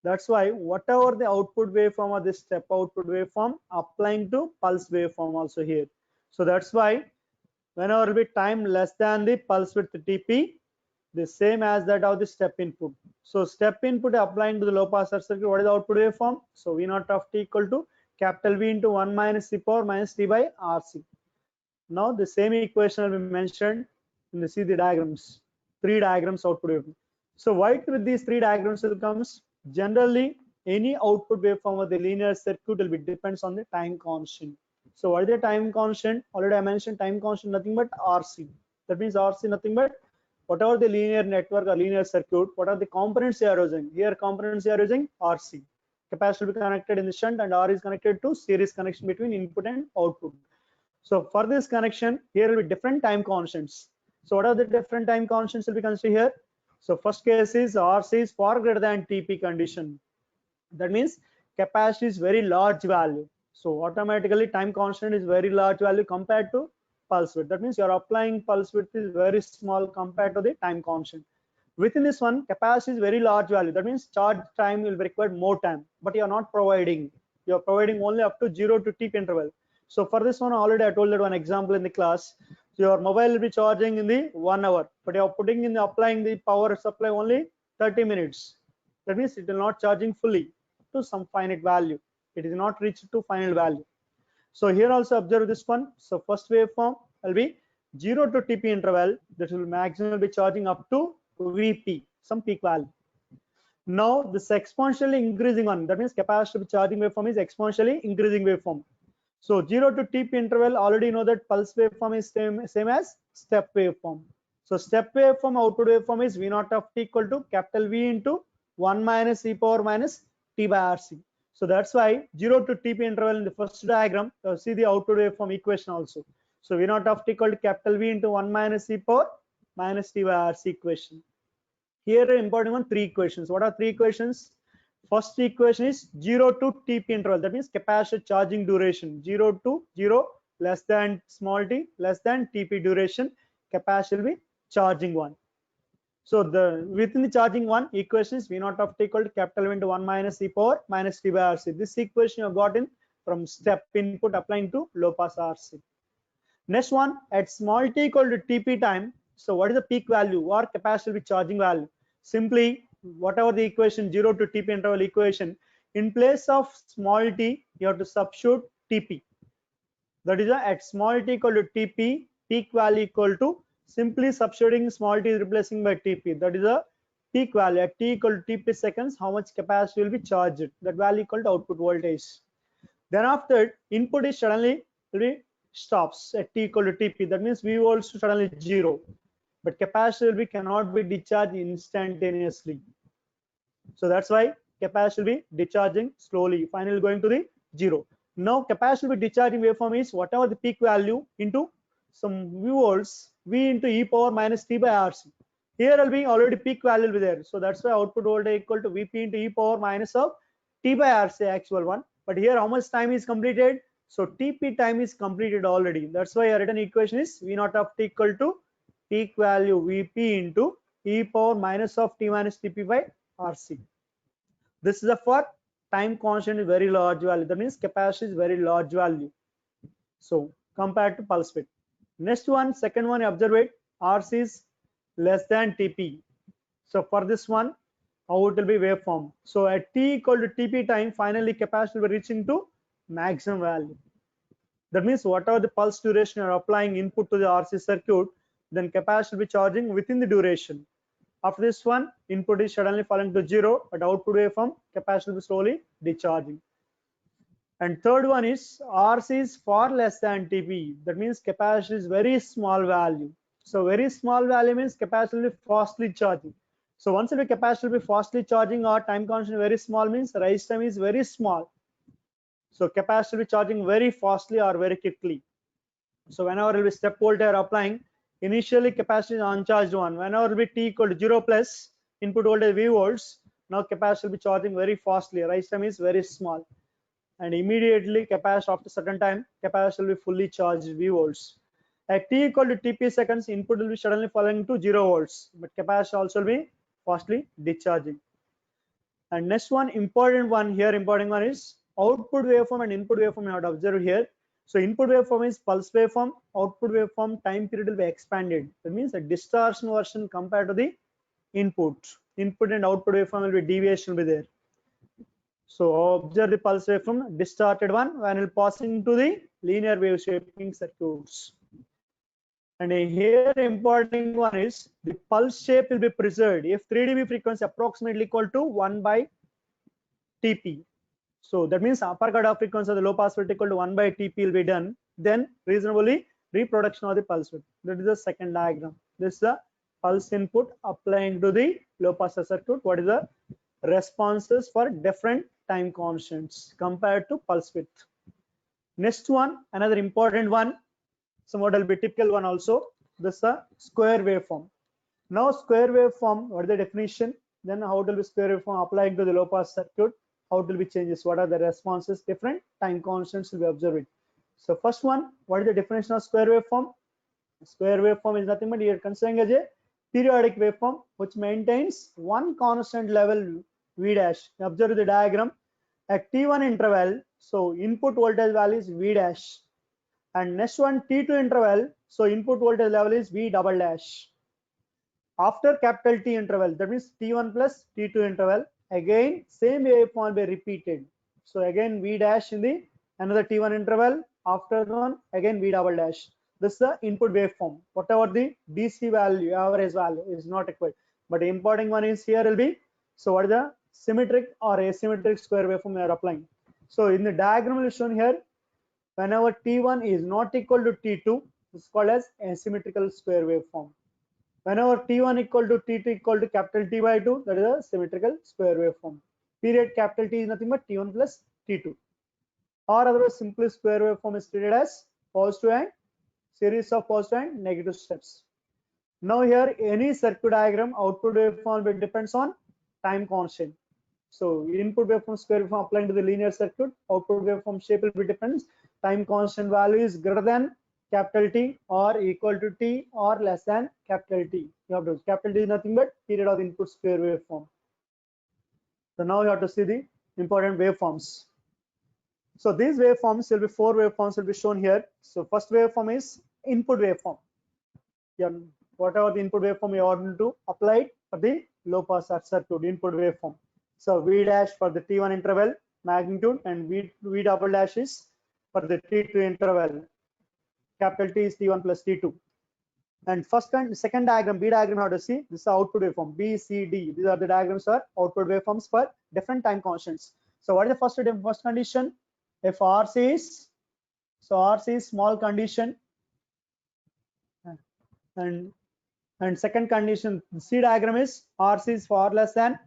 That's why whatever the output waveform of this step output waveform applying to pulse waveform also here. So that's why whenever will be time less than the pulse width TP, the same as that of the step input. So step input applying to the low pass circuit, what is the output waveform? So V naught of T equal to capital V into 1 minus e power minus T by RC. Now the same equation will be mentioned in the see the diagrams, 3 diagrams output waveform. So why with these 3 diagrams will comes? Generally any output waveform of the linear circuit will be depends on the time constant. So what is the time constant? Already I mentioned time constant nothing but RC. That means RC nothing but whatever the linear network or linear circuit, what are the components you are using? Here components you are using RC. Capacitor will be connected in the shunt and R is connected to series connection between input and output. So for this connection, here will be different time constants. So what are the different time constants will be considered here? So first case is RC is far greater than TP condition. That means capacity is very large value. So automatically time constant is very large value compared to pulse width. That means you are applying pulse width is very small compared to the time constant. Within this one, capacity is very large value. That means charge time will be required more time, but you are not providing. You are providing only up to 0 to TP interval. So for this one, already I told that one example in the class. So your mobile will be charging in the 1 hour, but you are putting in the applying the power supply only 30 minutes. That means it will not charging fully to some finite value. It is not reached to final value. So here also observe this one. So first waveform will be 0 to TP interval. That will maximum be charging up to VP, some peak value. Now this exponentially increasing one. That means capacitor charging waveform is exponentially increasing waveform. So 0 to TP interval, already know that pulse waveform is same as step waveform. So step waveform output waveform is V naught of T equal to capital V into 1 minus e power minus T by RC. So that's why 0 to TP interval in the first diagram, see the output waveform equation also. So V naught of T equal to capital V into 1 minus e power minus T by RC equation. Here important one, 3 equations. What are 3 equations? First equation is 0 to TP interval. That means capacitor charging duration 0 to 0 less than small t less than TP duration. Capacitor will be charging one. So the within the charging one equation is V naught of T equal to capital V into 1 minus e power minus T by RC. This equation you have gotten from step input applying to low pass RC. Next one, at small t equal to TP time. So what is the peak value or capacitor will be charging value? Simply whatever the equation 0 to TP interval equation, in place of small t you have to substitute TP. That is at small t equal to TP, peak value equal to simply substituting small t is replacing by TP. That is a peak value at t equal to TP seconds. How much capacity will be charged? That value equal to output voltage. Then after input is suddenly stops at t equal to TP. That means V volts suddenly 0. But capacitor will be cannot be discharged instantaneously. So that's why capacitor will be discharging slowly, finally going to the 0. Now capacitor will be discharging waveform is whatever the peak value into some V volts, V into e power minus T by RC. Here will be already peak value will be there. So that's why output voltage equal to VP into e power minus of T by RC actual one. But here how much time is completed? So TP time is completed already. That's why a written equation is V naught of T equal to peak value VP into e power minus of T minus TP by RC. This is a for time constant is very large value. That means capacity is very large value. So compared to pulse width. Next one, second one, observe it, RC is less than TP. So for this one, how it will be waveform. So at t equal to TP time, finally capacitor will be reaching to maximum value. That means whatever the pulse duration you are applying input to the RC circuit, then capacitor will be charging within the duration. After this one, input is suddenly falling to 0, but output waveform, capacitor will be slowly discharging. And third one is RC is far less than TP. That means capacitor is very small value. So very small value means capacitor will be fastly charging. So once the capacitor will be fastly charging or time constant very small means rise time is very small. So capacitor will be charging very fastly or very quickly. So whenever will be step voltage applying, initially capacitor is uncharged one. Whenever will be t equal to 0 plus input voltage V volts, now capacitor will be charging very fastly. Rise time is very small. And immediately capacitor after certain time, capacitor will be fully charged V volts. At t equal to TP seconds, input will be suddenly falling to 0 volts, but capacitor also will be fastly discharging. And next one, important one is output waveform and input waveform. You have to observe here. So input waveform is pulse waveform, output waveform time period will be expanded. That means a distortion version compared to the input. Input and output waveform will be deviation will be there. So observe the pulse waveform, distorted one when it passing to the linear wave shaping circuits. And here important one is the pulse shape will be preserved if 3 dB frequency approximately equal to 1 by TP. So that means upper cutoff frequency of the low pass filter equal to 1 by TP will be done. Then reasonably reproduction of the pulse width. That is the second diagram. This is the pulse input applying to the low pass circuit. What is the responses for different time constants compared to pulse width. Next one, another important one, somewhat will be typical one also. This is a square waveform. Now square waveform, what is the definition? Then how it will be square waveform applying to the low pass circuit? How it will be changes? What are the responses? Different time constants will be observed. So first one, what is the definition of square waveform? Square waveform is nothing but you are considering as a periodic waveform which maintains one constant level V dash. Observe the diagram. At T1 interval, so input voltage value is V dash. And next one, T2 interval, so input voltage level is V double dash. After capital T interval, that means T1 plus T2 interval, again same waveform will be repeated. So again V dash in the another T1 interval, after one again V double dash. This is the input waveform. Whatever the DC value, average value is not required. But the important one is here will be, so what is the symmetric or asymmetric square waveform we are applying. So in the diagram is shown here, whenever T1 is not equal to T2, this is called as asymmetrical square waveform. Whenever T1 equal to T2 equal to capital T by 2, that is a symmetrical square waveform. Period capital T is nothing but T1 plus T2. Or otherwise simply square waveform is treated as positive and series of positive and negative steps. Now here any circuit diagram output waveform depends on time constant. So input waveform square waveform applying to the linear circuit, output waveform shape will be depends. Time constant value is greater than capital T or equal to T or less than capital T. You have to capital T is nothing but period of input square waveform. So now you have to see the important waveforms. So these waveforms will be 4 waveforms will be shown here. So first waveform is input waveform. Whatever the input waveform you want to apply for the low pass circuit input waveform. So V dash for the T1 interval magnitude and V double dash is for the T2 interval. Capital T is T1 plus T2. And first and second diagram, B diagram, how to see this is output waveform B, C, D. These are the diagrams for output waveforms for different time constants. So what is the first condition? If RC is, so RC is small condition, and second condition, C diagram is RC is far less than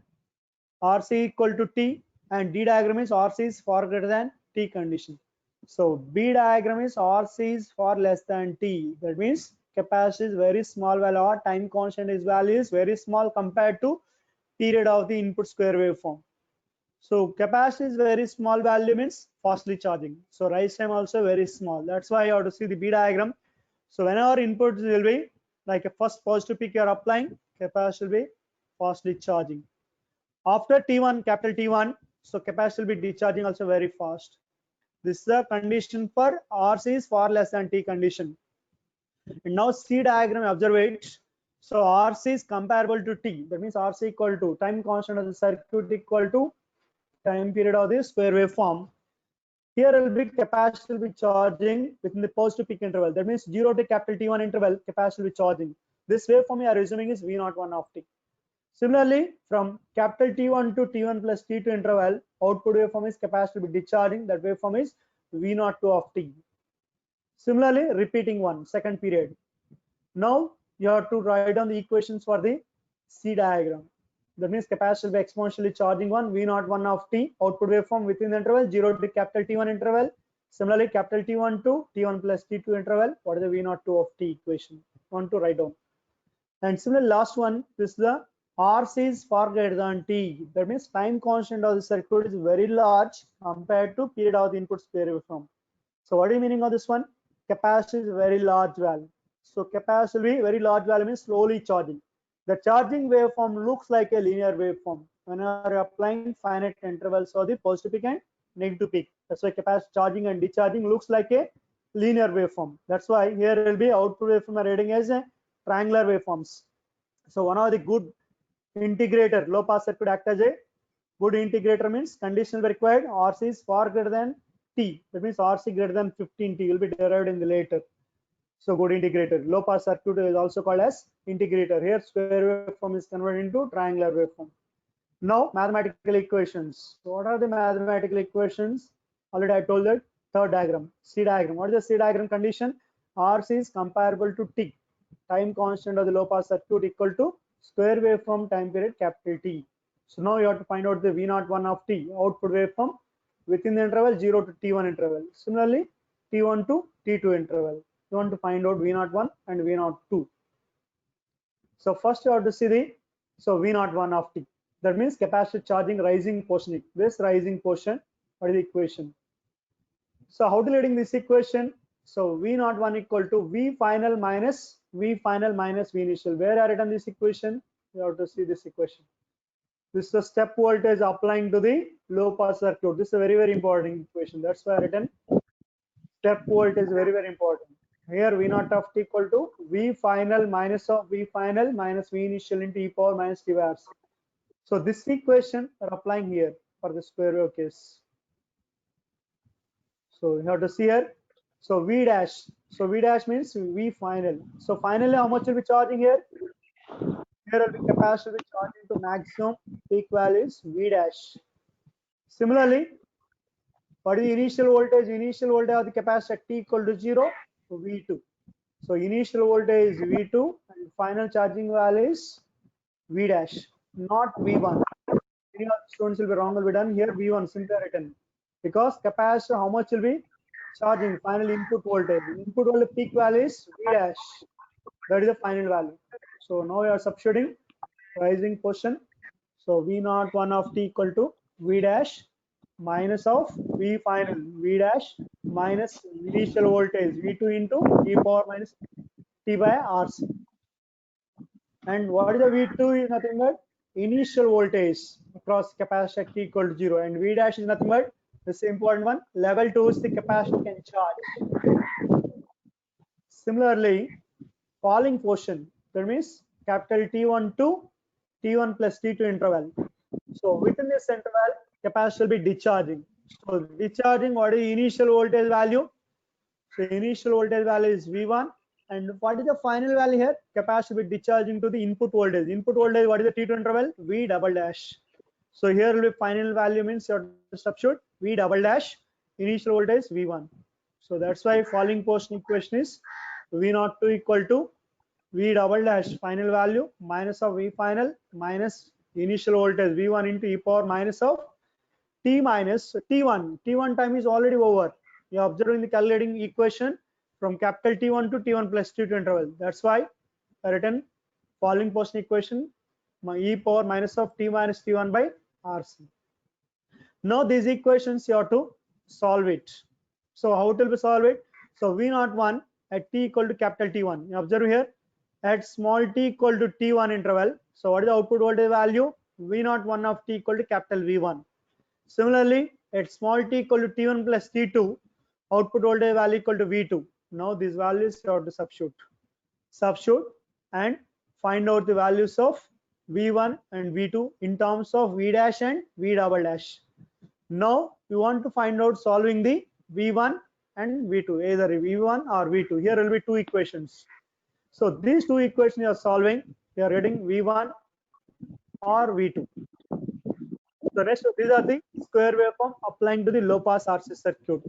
RC equal to T, and D diagram is RC is far greater than T condition. So B diagram is RC is far less than T. That means capacity is very small value or time constant is value is very small compared to period of the input square waveform. So capacity is very small value means fastly charging. So rise time also very small. That's why you have to see the B diagram. So whenever inputs will be like a first positive peak you are applying, capacitor will be fastly charging. After T1, capital T1, so capacitor will be discharging also very fast. This is the condition for RC is far less than T condition. And now C diagram, observe it. So RC is comparable to T. That means RC equal to time constant of the circuit equal to time period of the square waveform. Here will be capacitor will be charging within the positive peak interval. That means 0 to capital T1 interval, capacitor will be charging. This waveform we are assuming is V01 of T. Similarly, from capital T1 to T1 plus T2 interval, output waveform is capacitor will be discharging. That waveform is V02 of T. Similarly, repeating one, second period. Now you have to write down the equations for the C diagram. That means capacitor will be exponentially charging one, V01 of T, output waveform within the interval 0 to capital T1 interval. Similarly, capital T1 to T1 plus T2 interval. What is the V02 of T equation? Want to write down. And similarly, last one, this is the RC is far greater than T. That means time constant of the circuit is very large compared to period of the input square waveform. So what is the meaning of this one? Capacitor is very large value. So capacitor will be very large value means slowly charging. The charging waveform looks like a linear waveform when you are applying finite intervals for the positive peak and negative peak. That's why capacitor charging and discharging looks like a linear waveform. That's why here will be output waveform reading as a triangular waveforms. So one of the good integrator, low pass circuit act as a good integrator means condition required RC is far greater than T. That means RC greater than 15T will be derived in the later. So good integrator. Low pass circuit is also called as integrator. Here square waveform is converted into triangular waveform. Now mathematical equations. So what are the mathematical equations? Already I told that third diagram, C diagram. What is the C diagram condition? RC is comparable to T. Time constant of the low pass circuit equal to square waveform time period capital T. So now you have to find out the V01 of T, output waveform within the interval 0 to T1 interval. Similarly, T1 to T2 interval. You want to find out V01 and V02. So first you have to see the V01 of T. That means capacitor charging rising portion. This rising portion, what is the equation? So how to writing this equation? So V01 equal to V final minus V initial. Where I written this equation? You have to see this equation. This is the step voltage applying to the low pass circuit. This is a very important equation. That's why I written step voltage is very important. Here V0 of T equal to V final minus of V final minus V initial into e power minus T by RC. So this equation are applying here for the square wave case. So you have to see here. So V dash. So V dash means V final. So finally, how much will be charging here? Here will be capacitor will be charging to maximum peak values V dash. Similarly, what is the initial voltage? Initial voltage of the capacitor T equal to 0, so V2. So initial voltage is V2 and final charging value is V dash, not V1. Many of the students will be wrong, will be done here V1 simply written because capacitor how much will be charging final input voltage. Input voltage peak value is V dash. That is the final value. So now we are substituting rising portion. So V01 of T equal to V dash minus of V final V dash minus initial voltage V2 into e power minus T by RC. And what is the V2 is nothing but initial voltage across capacitor T equal to 0, and V dash is nothing but this important one, level to which the capacitor can charge. Similarly, falling portion, that means capital T1 to T1 plus T2 interval. So within this interval, capacitor will be discharging. So discharging, what is the initial voltage value? So initial voltage value is V1. And what is the final value here? Capacitor will be discharging to the input voltage. Input voltage, what is the T2 interval? V double dash. So here will be final value means you have to substitute V double dash, initial voltage V1. So that's why falling portion equation is V02 equal to V double dash final value minus of V final minus initial voltage V1 into e power minus of T minus T1. T1 time is already over. You are observing the calculating equation from capital T1 to T1 plus T2 interval. That's why I written falling portion equation e power minus of T minus T1 by RC. Now these equations you have to solve it. So how it will be solve it? So V01 at T equal to capital T1. You observe here at small t equal to T1 interval. So what is the output voltage value? V01 of T equal to capital V1. Similarly, at small t equal to T1 plus T2, output voltage value equal to V2. Now these values you have to substitute and find out the values of V1 and V2 in terms of V dash and V double dash. Now you want to find out solving the V1 and V2, either V1 or V2. Here will be two equations. So these two equations you are solving, you are getting V1 or V2. The rest of these are the square waveform applying to the low pass RC circuit.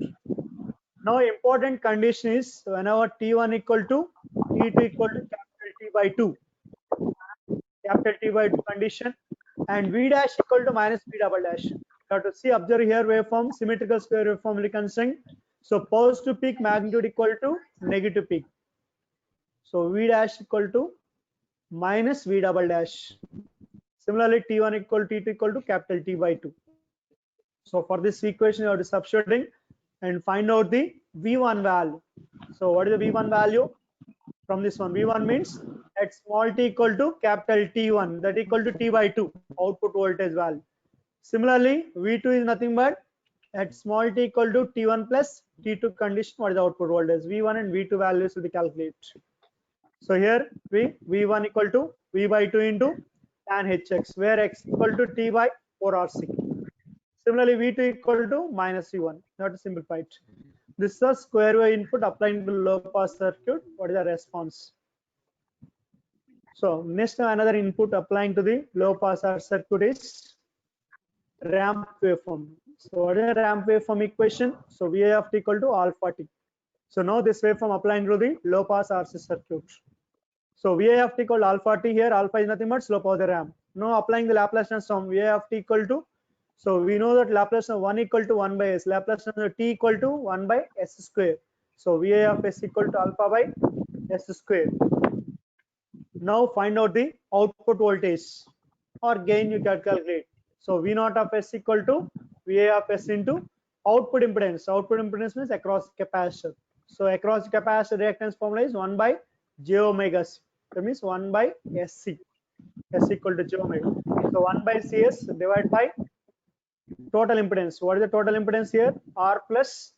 Now important condition is whenever T1 equal to T2 equal to capital T by 2, capital T by 2 condition, and V dash equal to minus V double dash. You have to see, observe here waveform, symmetrical square waveform will be constrained. So positive peak magnitude equal to negative peak. So V dash equal to minus V double dash. Similarly, T1 equal to T2 equal to capital T by 2. So for this equation, you have to substituting and find out the V1 value. So what is the V1 value? From this one, V1 means at small t equal to capital T1, that equal to T by 2, output voltage value. Similarly, V2 is nothing but at small t equal to T1 plus T2 condition, what is the output voltage? V1 and V2 values will be calculated. So here V1 equal to V by 2 into tan hx, where x equal to T by 4RC. Similarly, V2 equal to minus V1. Not to simplify it. This is a square wave input applying to low pass circuit. What is the response? So next another input applying to the low pass circuit is ramp waveform. So what is the ramp waveform equation? So VA of t equal to alpha t. So now this waveform applying to the low pass RC circuit. So VA of t equal to alpha t, here alpha is nothing but slope of the ramp. Now applying the Laplace transform, VA of t equal to, so we know that Laplace of 1 equal to 1 by s, Laplace transform t equal to 1 by s square. So VA of s equal to alpha by s square. Now find out the output voltage or gain you can calculate. So V0 of s equal to VA of s into output impedance. Output impedance means across capacitor. So across capacitor reactance formula is 1 by j omega c. That means 1 by sc. S equal to j omega. So 1 by cs divided by total impedance. What is the total impedance here? R plus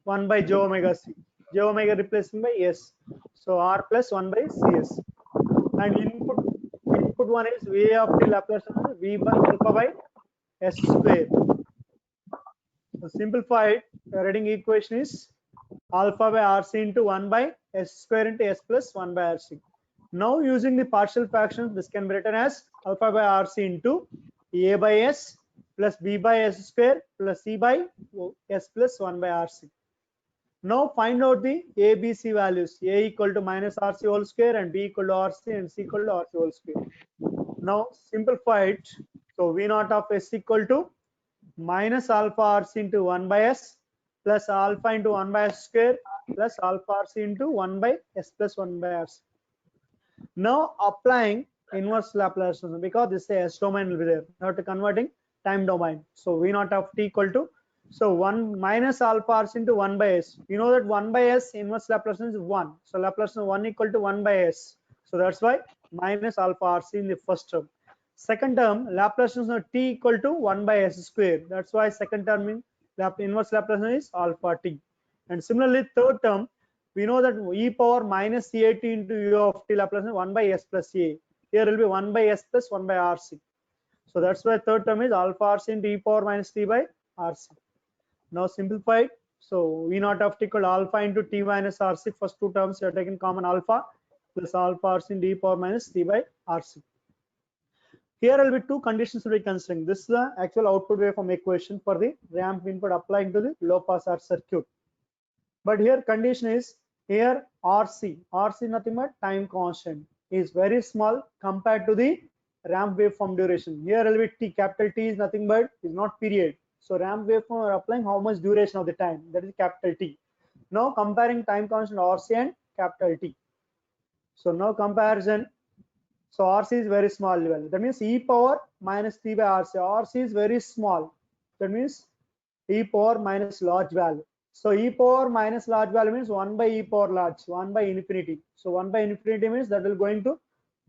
1 by j omega c. J omega replacing by s. So R plus 1 by cs. And input one is VA of t Laplace V by alpha by s square. So simplified, the reading equation is alpha by RC into 1 by s square into s plus 1 by RC. Now using the partial fractions, this can be written as alpha by RC into A by s plus B by s square plus C by s plus 1 by RC. Now find out the A, B, C values. A equal to minus RC whole square and B equal to RC and C equal to RC whole square. Now simplify it. So V0 of S equal to minus alpha RC into 1 by S plus alpha into 1 by S square plus alpha RC into 1 by S plus 1 by RC. Now applying inverse Laplace transform, because this S domain will be there. Now to converting time domain. So V0 of t equal to, so 1 minus alpha RC into 1 by s. You know that 1 by s inverse Laplace is 1. So Laplace 1 equal to 1 by s. So that's why minus alpha RC in the first term. Second term, Laplace of t equal to 1 by s square. That's why second term in inverse Laplace is alpha t. And similarly, third term, we know that e power minus CAT into u of t Laplace is 1 by s plus a. Here will be 1 by s plus 1 by RC. So that's why third term is alpha RC into e power minus t by RC. Now simplified. So V0 of t equal to alpha into t minus RC. First two terms you are taking common alpha plus alpha RC into e power minus t by RC. Here will be two conditions will be considering. This is the actual output waveform equation for the ramp input applying to the low pass RC circuit. But here condition is here RC nothing but time constant is very small compared to the ramp waveform duration. Here will be t, capital T is nothing but is not period. So ramp waveform are applying how much duration of the time, that is capital T. Now comparing time constant RC and capital T. So now comparison. So RC is very small level. That means e power minus t by RC. RC is very small. That means e power minus large value. So e power minus large value means 1 by e power large, 1 by infinity. So 1 by infinity means that will going to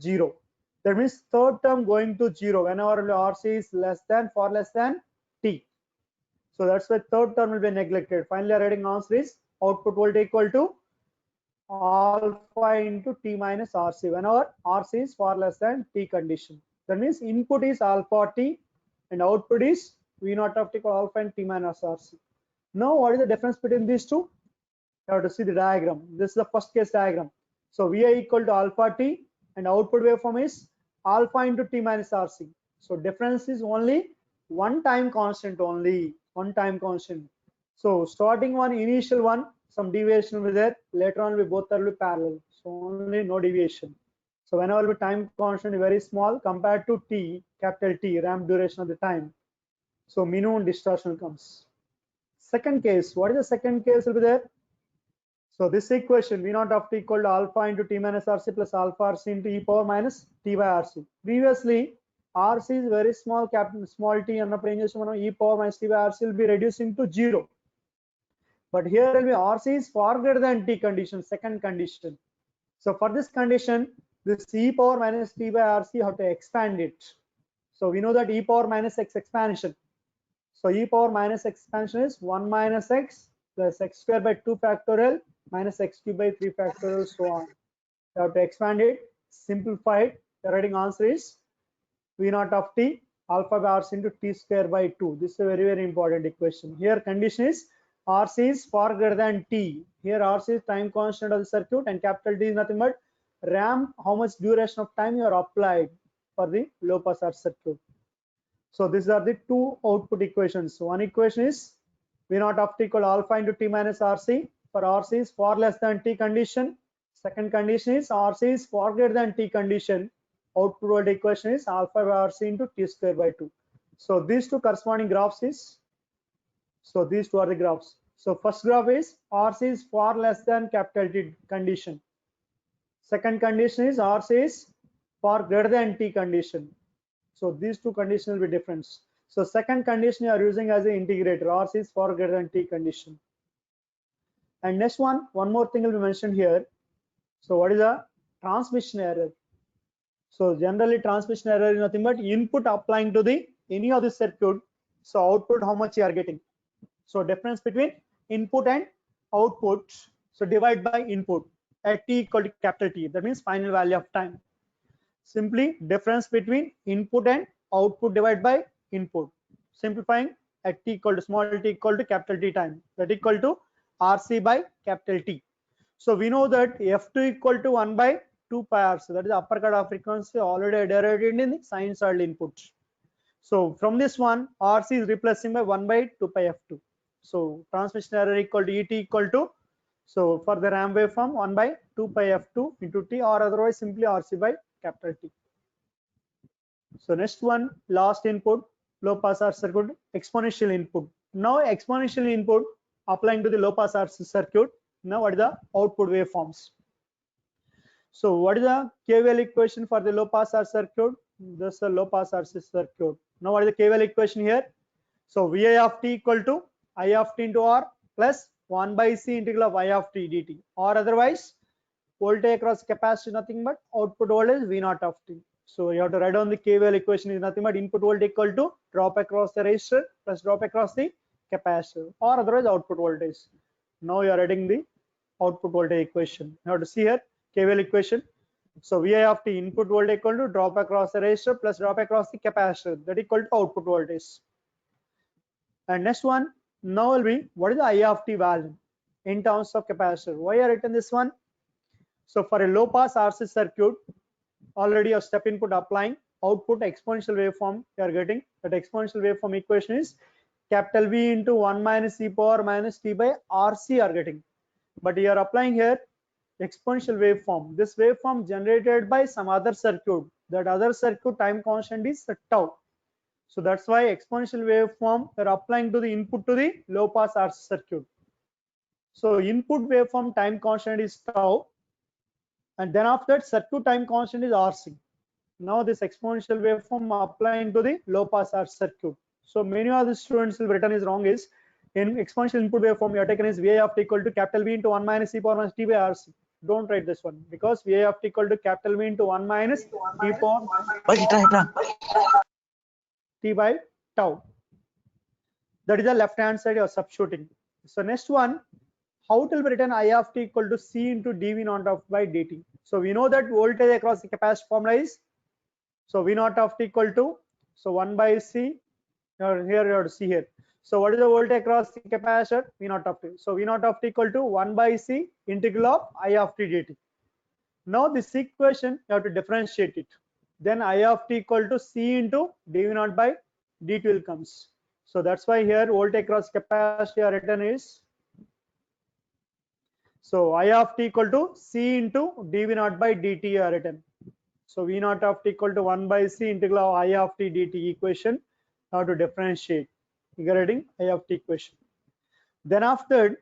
0. That means third term going to 0 whenever RC is less than, far less than t. So that's why third term will be neglected. Finally, our writing answer is output voltage equal to alpha into T minus RC whenever RC is far less than T condition. That means input is alpha T and output is V naught of T equal alpha and T minus RC. Now, what is the difference between these two? You have to see the diagram. This is the first case diagram. So Vi equal to alpha T and output waveform is alpha into T minus RC. So difference is only one time constant only, one time constant. So starting one, initial one, some deviation will be there. Later on, we both are parallel. So only no deviation. So whenever the time constant is very small compared to T, capital T, ramp duration of the time. So minimum distortion comes. Second case, what is the second case will be there? So this equation V naught of T equal to alpha into T minus RC plus alpha RC into e power minus T by RC. Previously, RC is very small, capital small t and e power minus T by RC will be reducing to 0. But here will be RC is far greater than T condition, second condition. So for this condition, this e power minus T by RC have to expand it. So we know that e power minus x expansion. So e power minus x expansion is 1 minus x plus x square by 2 factorial minus x cube by 3 factorial, so on. You have to expand it, simplify it. The writing answer is V naught of T alpha by RC into T square by 2. This is a very, very important equation. Here condition is RC is far greater than T. Here RC is time constant of the circuit and capital T is nothing but ramp, how much duration of time you are applied for the low pass RC circuit. So these are the two output equations. So one equation is V naught of T equal alpha into T minus RC for RC is far less than T condition. Second condition is RC is far greater than T condition. Output voltage equation is alpha by RC into T square by 2. So these two corresponding graphs is, so these two are the graphs. So first graph is RC is far less than capital T condition. Second condition is RC is far greater than T condition. So these two conditions will be different. So second condition you are using as an integrator. RC is far greater than T condition. And next one more thing will be mentioned here. So what is the transmission error? So generally transmission error is nothing but input applying to the any of the circuit. So output how much you are getting. So difference between input and output. So divide by input at T equal to capital T. That means final value of time. Simply difference between input and output divided by input. Simplifying at T equal to small t equal to capital T time. That equal to RC by capital T. So we know that F2 equal to 1 by 2 pi RC. That is the upper cut of frequency already derived in the sinusoidal input. So from this one, RC is replacing by 1 by 2 pi F2. So transmission error equal to ET equal to, so for the ramp waveform 1 by 2 pi F2 into T, or otherwise simply RC by capital T. So next one, last input, low pass RC circuit, exponential input. Now exponential input applying to the low pass RC circuit. Now what is the output waveforms? So what is the KVL equation for the low pass RC circuit? This is the low pass RC circuit. Now what is the KVL equation here? So Vi of T equal to I of T into R plus 1 by C integral of I of T dt, or otherwise voltage across capacitor nothing but output voltage V naught of T. So you have to write down the KVL equation is nothing but input voltage equal to drop across the resistor plus drop across the capacitor, or otherwise output voltage. Now you are writing the output voltage equation. You have to see here KVL equation. So Vi of T input voltage equal to drop across the resistor plus drop across the capacitor, that equal to output voltage. And next one now will be what is the I of T value in terms of capacitor. Why I written this one? So for a low pass RC circuit, already a step input applying, output exponential waveform you are getting. That exponential waveform equation is capital V into 1 minus e power minus T by RC are getting. But you are applying here exponential waveform. This waveform generated by some other circuit. That other circuit time constant is tau. So that's why exponential waveform are applying to the input to the low pass RC circuit. So input waveform time constant is tau, and then after that circuit time constant is RC. Now this exponential waveform applying to the low pass RC circuit. So many of the students will written is wrong is in exponential input waveform you are taken is Vi of T equal to capital V into 1 minus e power minus T by RC. Don't write this one because Vi of T equal to capital V into 1 minus e power T by tau. That is the left hand side you are substituting. So next one, how it will be written I of t equal to C into dV naught of by dt. So we know that voltage across the capacitor formula is, so V naught of t equal to, so 1 by C, or here you have to see here. So what is the voltage across the capacitor? V naught of t. So V naught of t equal to 1 by C integral of I of t dt. Now this equation you have to differentiate it. Then I of t equal to C into dV naught by dt will comes. So that's why here voltage across capacitor written is, so I of t equal to C into dV naught by dt are written. So V naught of t equal to 1 by C integral of I of t dt equation. Now to differentiate regarding I of t equation. Then after,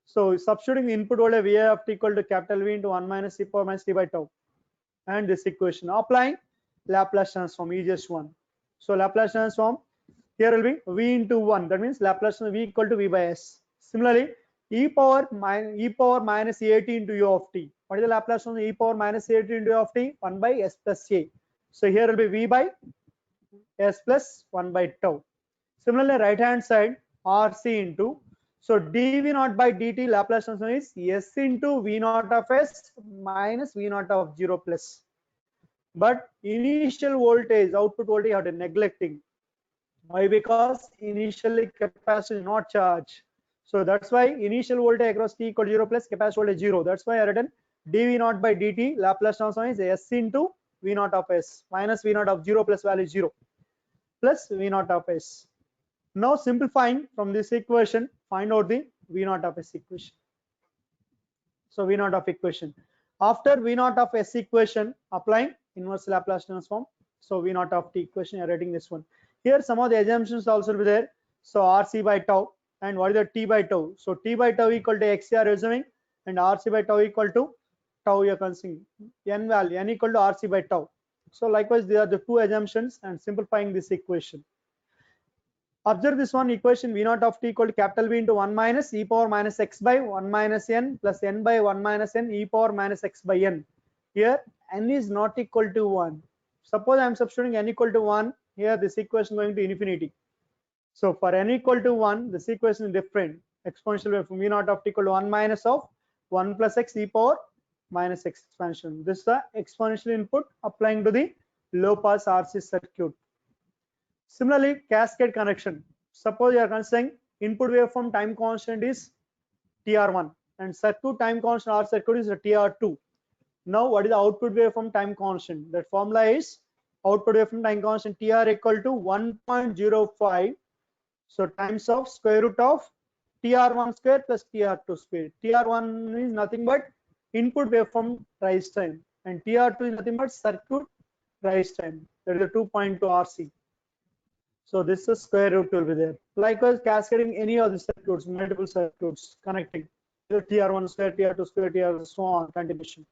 so substituting the input voltage Vi of t equal to capital V into 1 minus e power minus t by tau, and this equation applying Laplace transform, easiest one. So Laplace transform here will be V into 1, that means Laplace transform V equal to V by S. Similarly, e power minus at into u of t. What is the Laplace transform e power minus at into u of t? 1 by s plus a. So here will be V by s plus 1 by tau. Similarly, right hand side RC into, so dV naught by dt Laplace transform is s into V naught of s minus V naught of 0 plus. But initial voltage, output voltage, you have to neglecting. Why? Because initially capacitor is not charged. So that's why initial voltage across t equal to 0 plus capacitor voltage 0. That's why I written dV naught by dt Laplace transform is s into V naught of s minus V naught of 0 plus value 0 plus V naught of s. Now simplifying from this equation, find out the V naught of s equation. So V naught of equation. After V naught of s equation, applying inverse Laplace transform. So V naught of t equation, you are writing this one. Here some of the assumptions also will be there. So RC by tau, and what is the t by tau? So t by tau equal to x you are assuming, and RC by tau equal to tau you are considering. N value, n equal to RC by tau. So likewise, these are the two assumptions, and simplifying this equation. Observe this one equation, V naught of t equal to capital V into 1 minus e power minus x by 1 minus n plus n by 1 minus n e power minus x by n. Here n is not equal to 1. Suppose I am substituting n equal to 1, here this equation going to infinity. So for n equal to 1, this equation is different. Exponential wave from V naught of t equal to 1 minus of 1 plus x e power minus x expansion. This is the exponential input applying to the low pass RC circuit. Similarly, cascade connection. Suppose you are considering input waveform time constant is TR1 and circuit time constant R circuit is TR2. Now what is the output waveform time constant? That formula is output waveform time constant TR equal to 1.05. So times of square root of TR1 square plus TR2 square. TR1 is nothing but input waveform rise time, and TR2 is nothing but circuit rise time. That is a 2.2 RC. So this is square root will be there. Likewise, cascading any of the circuits, multiple circuits connecting TR1 square, TR2 square, TR so on continuation.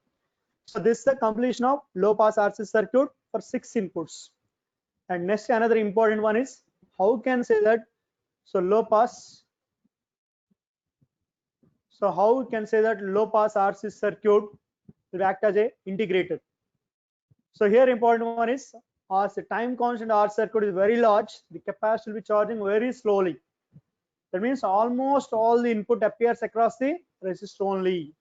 So this is the completion of low pass RC circuit for 6 inputs. And next, another important one is how can say that, so low pass. So how we can say that low pass RC circuit will act as a integrator. So here important one is, as the time constant R circuit is very large, the capacitor will be charging very slowly. That means almost all the input appears across the resistor only.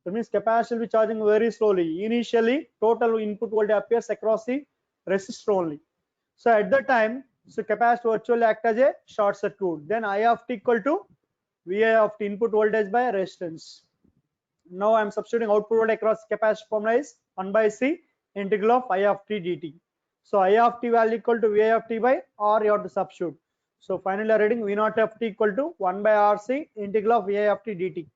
That means capacitor will be charging very slowly. Initially, total input voltage appears across the resistor only. So at that time, so capacitor virtually act as a short circuit. Then I of t equal to Vi of t input voltage by resistance. Now I am substituting output voltage across capacitor formula is 1 by C integral of I of t dt. So I of t value equal to Vi of t by R, you have to substitute. So finally reading V naught of t equal to 1 by RC integral of Vi of t dt.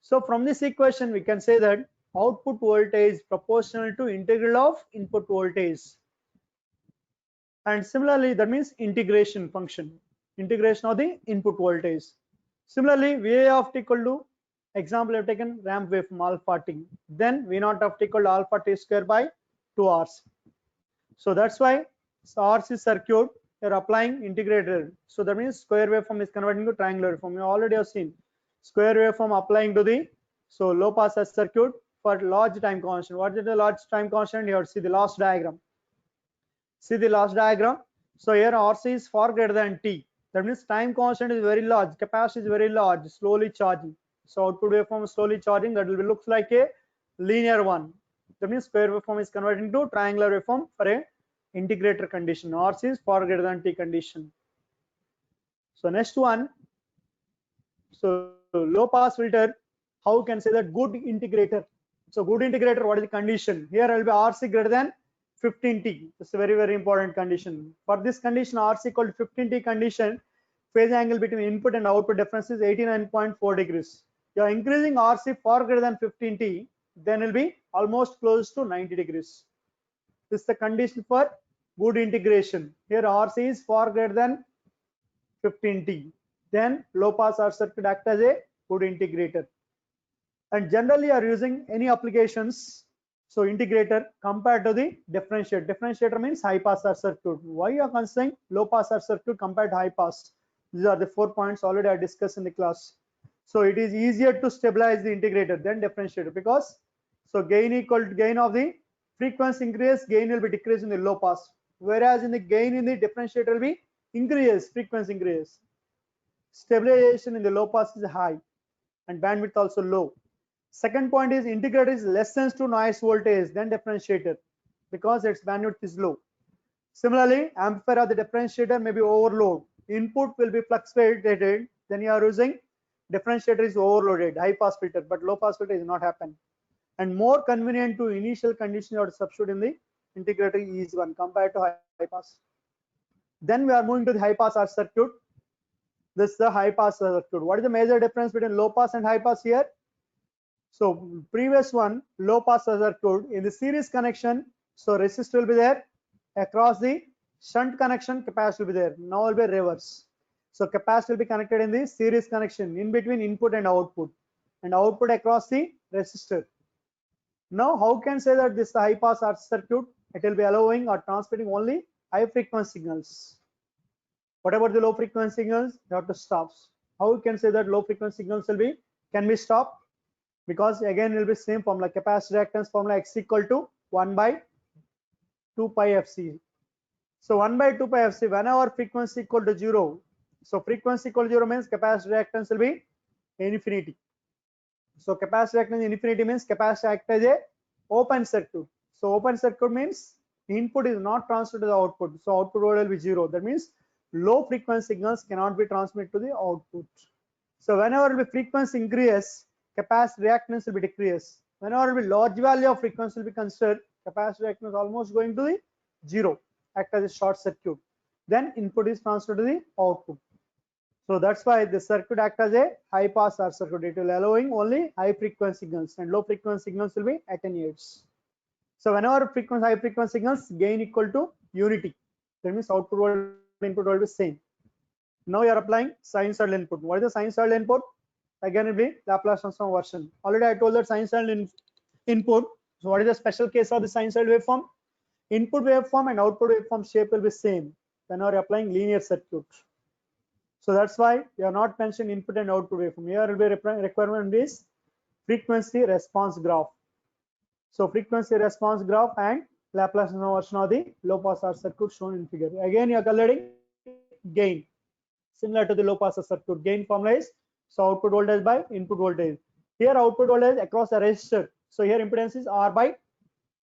So from this equation we can say that output voltage is proportional to integral of input voltage. And similarly that means integration function, integration of the input voltage. Similarly Vi of t equal to, example I have taken ramp wave from alpha t, then V naught of t equal to alpha t square by 2RC. So that's why RC circuit you are applying integrator. So that means square waveform is converting to triangular waveform. You already have seen square waveform applying to the, so low pass circuit for large time constant. What is the large time constant? You have to see the last diagram. See the last diagram. So here RC is far greater than T. That means time constant is very large, capacity is very large, slowly charging. So output waveform is slowly charging, that will be, looks like a linear one. That means square waveform is converting to triangular waveform for a integrator condition. RC is far greater than T condition. So next one, so low pass filter, how can say that good integrator? So good integrator, what is the condition? Here will be RC greater than 15T. It's a very, very important condition. For this condition, RC equal to 15T condition, phase angle between input and output difference is 89.4 degrees. You are increasing RC far greater than 15T, then it will be almost close to 90 degrees. This is the condition for good integration. Here RC is far greater than 15T. Then low pass RC circuit act as a good integrator. And generally are using any applications, so integrator compared to the differentiator. Differentiator means high pass RC circuit. Why you are considering low pass RC circuit compared to high pass? These are the 4 points already I discussed in the class. So it is easier to stabilize the integrator than differentiator, because so gain equal to gain of the frequency increase, gain will be decreased in the low pass, whereas in the gain in the differentiator will be increase, frequency increase. Stabilization in the low pass is high and bandwidth also low. Second point is integrator is lessens to noise voltage than differentiator because its bandwidth is low. Similarly, amplifier of the differentiator may be overload. Input will be fluctuated, then you are using differentiator is overloaded, high pass filter, but low pass filter is not happen. And more convenient to initial condition or substitute in the integrator is one compared to high pass. Then we are moving to the high pass RC circuit. This is the high pass circuit. What is the major difference between low pass and high pass here? So previous one, low pass circuit, in the series connection, so resistor will be there. Across the shunt connection, capacitor will be there. Now will be reverse. So capacitor will be connected in the series connection in between input and output across the resistor. Now how can say that this high pass RC circuit? It will be allowing or transmitting only high frequency signals. What about the low frequency signals? You have to stop. How you can say that low frequency signals can be stopped? Because again it will be same formula, capacitor reactance formula, X equal to 1 by 2 pi FC. So 1 by 2 pi FC, whenever frequency equal to 0, so frequency equal to 0 means capacitor reactance will be infinity. So capacitor reactance infinity means capacitor act as a open circuit. So open circuit means input is not transferred to the output, so output will be 0. That means low frequency signals cannot be transmitted to the output. So whenever the frequency increases, capacitor reactance will be decreased. Whenever the large value of frequency will be considered, capacitor reactance is almost going to the 0, act as a short circuit. Then input is transferred to the output. So that's why the circuit act as a high pass RC circuit. It will allowing only high frequency signals, and low frequency signals will be attenuates. So whenever high frequency signals, gain equal to unity. That means output voltage input will be same. Now you are applying sinusoidal input. What is the sinusoidal input? Again it will be Laplace transform version. Already I told that sinusoidal input. So what is the special case of the sinusoidal waveform? Input waveform and output waveform shape will be same whenever you are applying linear circuit. So that's why we are not mentioning input and output waveform. Here will be requirement is frequency response graph. So frequency response graph and Laplace transform version of the low pass RC circuit shown in figure. Again you are coloring gain. Similar to the low pass circuit, gain formula is so output voltage by input voltage. Here output voltage across the resistor. So here impedance is R by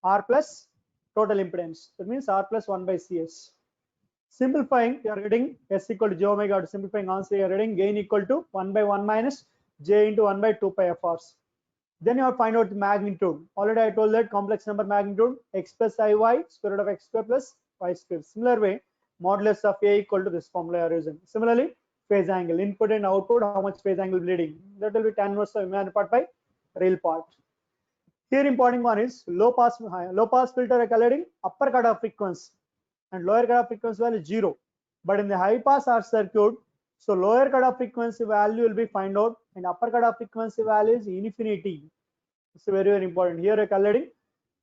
R plus total impedance. That means R plus 1 by CS. Simplifying, you are getting S equal to J omega. To simplifying answer, you are getting gain equal to 1 by 1 minus J into 1 by 2 pi FRs. Then you have to find out the magnitude. Already I told that complex number magnitude x plus iy square root of x square plus y square. Similar way, modulus of A equal to this formula you are using. Similarly, phase angle, input and output, how much phase angle bleeding. That will be tan inverse of imaginary part by real part. Here important one is low pass filter are coloring upper cutoff frequency and lower cutoff frequency value is 0. But in the high pass RC circuit, so lower cutoff frequency value will be find out and upper cutoff frequency value is infinity. It's very, very important. Here a coloring.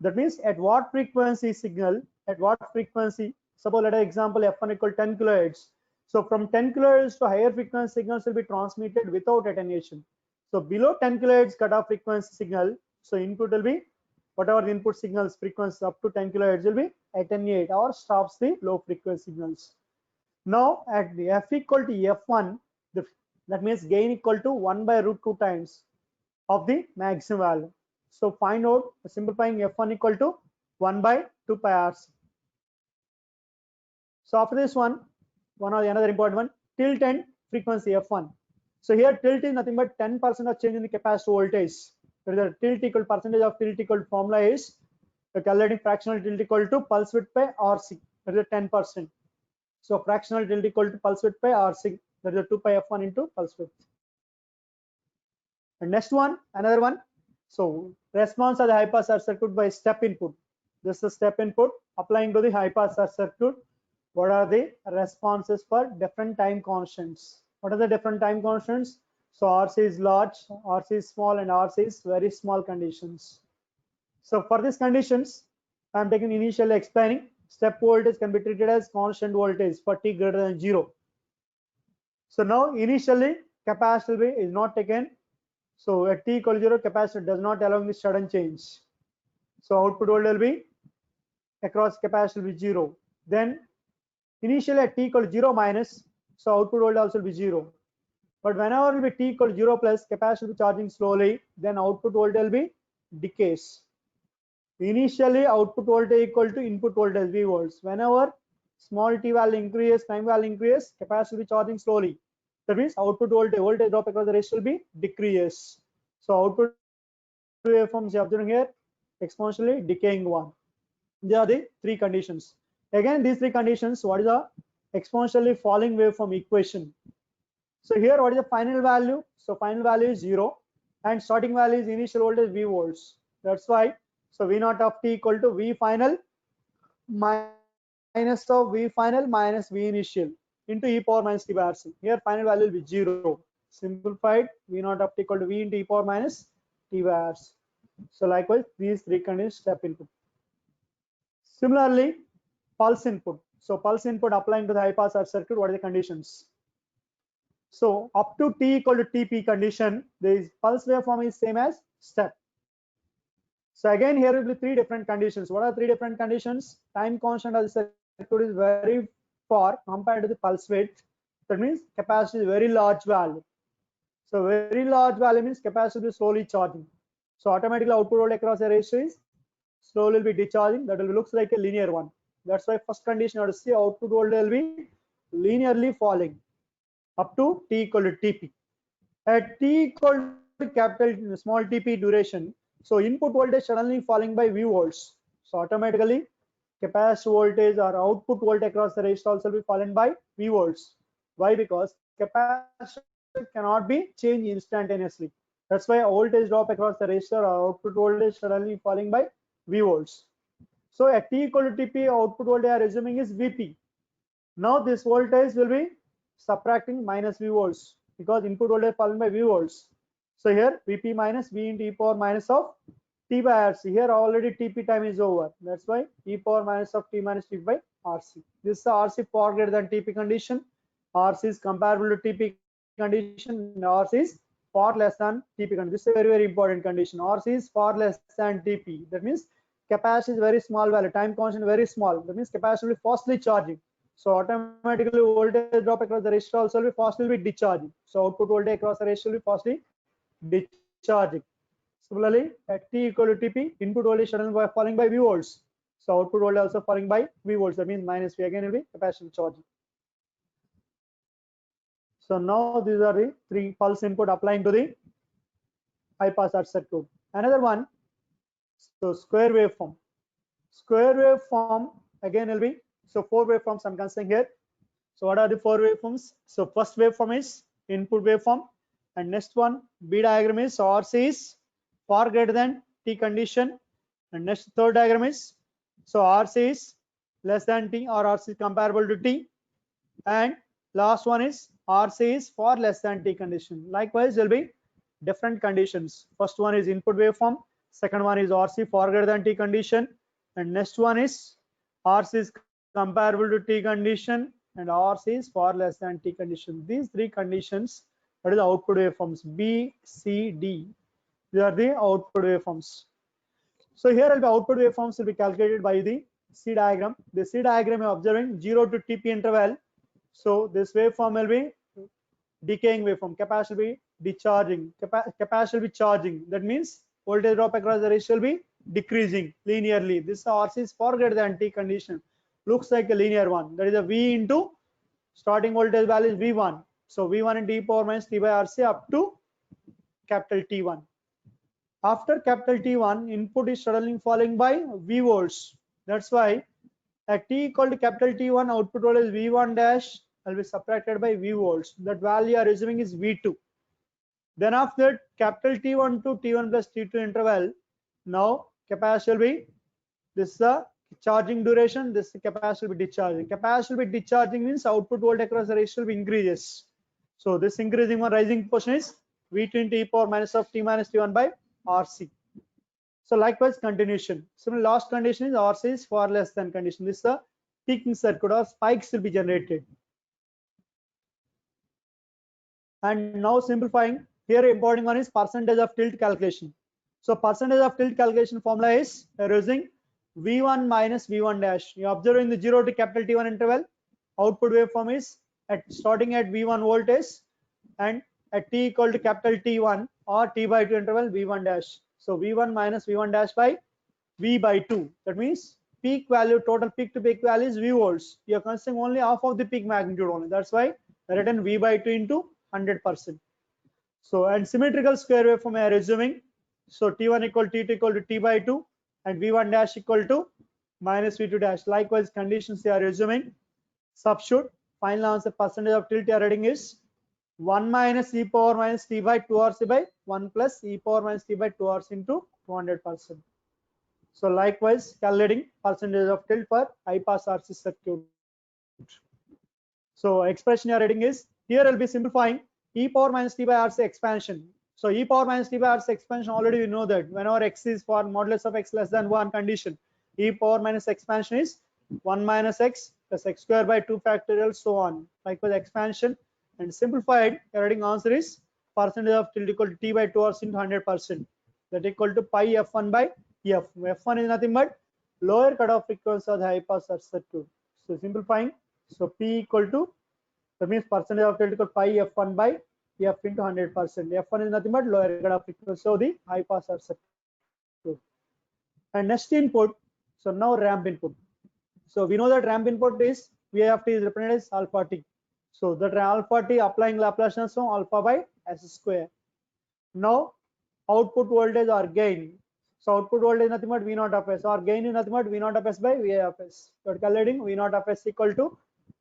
That means at what frequency signal, at what frequency, suppose let us example f1 equal 10 kilohertz. So from 10 kilohertz to higher frequency signals will be transmitted without attenuation. So below 10 kilohertz cutoff frequency signal, so input will be whatever the input signals frequency up to 10 kilohertz will be attenuate or stops the low frequency signals. Now at the f equal to f1, that means gain equal to 1 by root 2 times of the maximum value. So find out, simplifying f1 equal to 1 by 2 pi RC. So after this one or another important one, tilt and frequency f1. So here tilt is nothing but 10% of change in the capacitor voltage. There is a tilt equal percentage of tilt equal formula is the calculating fractional tilt equal to pulse width by RC. That is a 10%. So fractional tilt equal to pulse width by RC. That is a 2 pi f1 into pulse width. And next one, another one. So response of the high pass circuit by step input. This is the step input applying to the high pass circuit. What are the responses for different time constants? What are the different time constants? So RC is large, RC is small, and RC is very small conditions. So for these conditions, I am taking initially explaining step voltage can be treated as constant voltage for t greater than 0. So now initially capacitor is not taken. So at t equal to 0, capacitor does not allow the sudden change. So output voltage will be across capacitor will be 0. Then initially at t equal to 0 minus, so output voltage also will be 0. But whenever will be t equal to 0 plus, capacitor will be charging slowly, then output voltage will be decays. Initially output voltage equal to input voltage V volts. Whenever small t value increases, time value increases, capacitor will be charging slowly. That means output voltage drop across the resistor will be decreases. So output waveforms you are observing here, exponentially decaying one. They are the three conditions. Again, these three conditions, what is the exponentially falling waveform equation? So here, what is the final value? So final value is 0, and starting value is initial voltage V volts. That's why, so V naught of t equal to V final minus of V final minus V initial into e power minus t by RC. Here final value will be 0. Simplified, V naught of t equal to V into e power minus t by RC. So likewise, these three conditions step input. Similarly, pulse input. So pulse input applying to the high pass circuit, what are the conditions? So up to t equal to tp condition, the pulse waveform is same as step. So again, here will be three different conditions. What are three different conditions? Time constant of the circuit is very far compared to the pulse width. That means capacity is very large value. So very large value means capacity is slowly charging. So automatically output voltage across the resistor is slowly will be discharging. That will looks like a linear one. That's why first condition you have to see output voltage will be linearly falling up to t equal to tp. At t equal to capital small tp duration, so input voltage suddenly falling by V volts. So automatically capacitor voltage or output voltage across the resistor also will be fallen by V volts. Why? Because capacitor cannot be changed instantaneously. That's why voltage drop across the resistor or output voltage suddenly falling by V volts. So at t equal to tp, output voltage I am assuming is Vp. Now this voltage will be subtracting minus V volts because input voltage fallen by V volts. So here Vp minus V into e power minus of t by RC. Here already Tp time is over. That's why e power minus of t minus t by RC. This is the RC far greater than Tp condition. RC is comparable to Tp condition. RC is far less than Tp condition. This is a very, very important condition. RC is far less than Tp. That means capacity is very small value. Time constant very small. That means capacity will be fastly charging. So automatically voltage drop across the resistor also will be fastly be discharging. So output voltage across the resistor will be fastly discharging. Similarly, at t equal to tp, input voltage suddenly falling by V volts. So output voltage also falling by V volts. That means minus V again will be capacitor charging. So now these are the three pulse input applying to the high pass circuit. Another one, so square waveform. Square waveform again will be, so four waveforms I'm considering here. So what are the four waveforms? So first waveform is input waveform, and next one B diagram is RC is far greater than T condition, and next third diagram is, so RC is less than T or RC comparable to T, and last one is RC is far less than T condition. Likewise there will be different conditions. First one is input waveform, second one is RC far greater than T condition, and next one is RC is comparable to T condition, and RC is far less than T condition. These three conditions, what is the output waveforms? B, C, D. These are the output waveforms. So here the output waveforms will be calculated by the C diagram. The C diagram is observing 0 to TP interval. So this waveform will be decaying waveform. Capacitor will be discharging. Capacitor will be charging. That means voltage drop across the resistor will be decreasing linearly. This RC is far greater than T condition. Looks like a linear one. That is a V into starting voltage value is V1. So V1 into e power minus T by RC up to capital T1. After capital T1, input is suddenly falling by V volts. That's why at T equal to capital T1, output voltage V1 dash will be subtracted by V volts. That value you are assuming is V2. Then after capital T1 to T1 plus T2 interval, now capacitor will be, this is the charging duration, this capacitor will be discharging. Capacitor will be discharging means output voltage across the resistor will be increases. So this increasing one rising portion is V2 into e power minus of T minus T1 by RC. So likewise continuation. Similar last condition is RC is far less than condition. This is the peaking circuit or spikes will be generated. And now simplifying, here important one is percentage of tilt calculation. So percentage of tilt calculation formula is using V1 minus V1 dash. You observe in the 0 to capital T1 interval, output waveform is starting at V1 voltage and at T equal to capital T1 or T by 2 interval V1 dash. So V1 minus V1 dash by V by 2. That means peak value, total peak to peak value is V volts. You are considering only half of the peak magnitude only. That's why written V by 2 into 100%. So and symmetrical square waveform I am assuming. So T1 equal to T2 equal to T by 2 and V1 dash equal to minus V2 dash. Likewise conditions you are assuming. Substitute. Final answer percentage of tilt you are writing is 1 minus e power minus T by 2 RC by 1 plus e power minus T by 2 RC into 200%. So likewise calculating percentage of tilt for high pass RC circuit. So expression you are writing is, here I'll be simplifying e power minus T by RC expansion. So e power minus T by RC expansion, already we know that whenever x is for modulus of x less than 1 condition, e power minus expansion is 1 minus x plus x square by 2 factorial, so on. Likewise expansion and simplified, your writing answer is percentage of tilt equal to T by 2 RC into 100%. That equal to pi f1 by f. F1 is nothing but lower cutoff frequency of the high pass circuit. So simplifying, so P equal to, that means percentage of tilt equal to pi f1 by f into 100%. F1 is nothing but lower cutoff frequency of the high pass circuit. And next input, so now ramp input. So we know that ramp input is Vi of t is represented as alpha t. So that alpha t applying Laplace transform alpha by s square. Now output voltage or gain. So output voltage is nothing but V naught of s, or gain is nothing but V naught of s by Vi of s. So calculating V naught of s equal to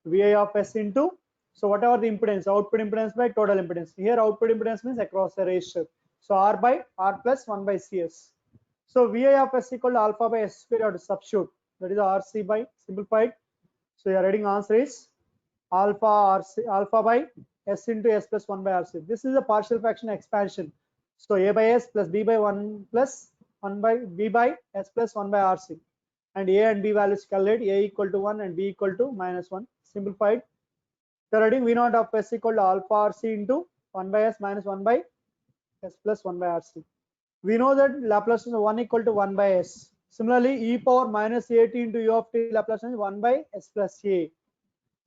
Vi of s into, so whatever the impedance, output impedance by total impedance. Here output impedance means across the resistor. So R by R plus 1 by Cs. So Vi of s equal to alpha by s square, you have to substitute. That is RC by simplified. So your writing answer is alpha by s into s plus 1 by RC. This is a partial fraction expansion. So a by s plus b by 1 plus 1 by b by s plus 1 by RC. And a and b values calculate, a equal to 1 and b equal to minus 1. Simplified. The writing V naught of s equal to alpha RC into 1 by s minus 1 by s plus 1 by RC. We know that Laplace is 1 equal to 1 by s. Similarly, e power minus at into u of t Laplace is 1 by s plus a.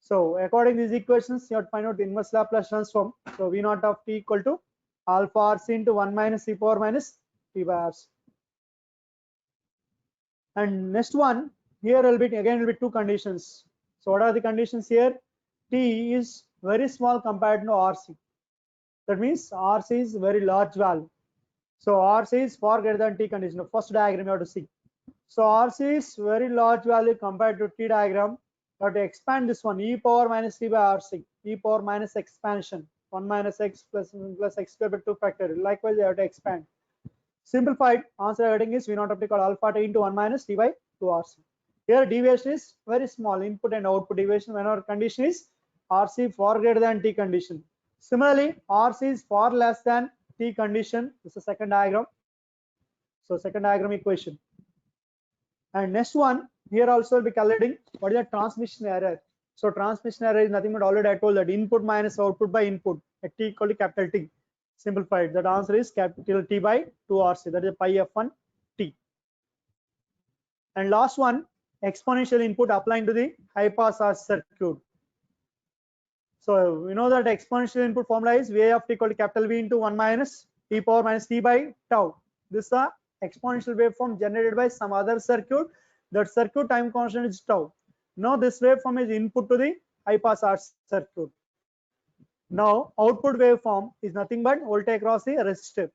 So according to these equations, you have to find out inverse Laplace transform. So V naught of t equal to alpha RC into 1 minus e power minus t by RC. And next one, here will be again will be two conditions. So what are the conditions here? T is very small compared to RC. That means RC is very large value. So RC is far greater than T condition. The first diagram you have to see. So RC is very large value compared to T diagram. You have to expand this one, e power minus T by RC, e power minus expansion, 1 minus x plus x square by 2 factorial. Likewise, you have to expand. Simplified answer getting is V naught of t called alpha t into 1 minus T by 2 RC. Here deviation is very small, input and output deviation when our condition is RC far greater than T condition. Similarly, RC is far less than T condition. This is the second diagram. So second diagram equation. And next one, here also will be calculating what is the transmission error. So transmission error is nothing but, already I told that input minus output by input at t equal to capital T. Simplified. That answer is capital T by 2 RC. That is pi f1 t. And last one, exponential input applying to the high pass RC circuit. So we know that exponential input formula is V of t equal to capital V into 1 minus e power minus t by tau. This is a exponential waveform generated by some other circuit. That circuit time constant is tau. Now this waveform is input to the high pass RC circuit. Now output waveform is nothing but voltage across the resistor.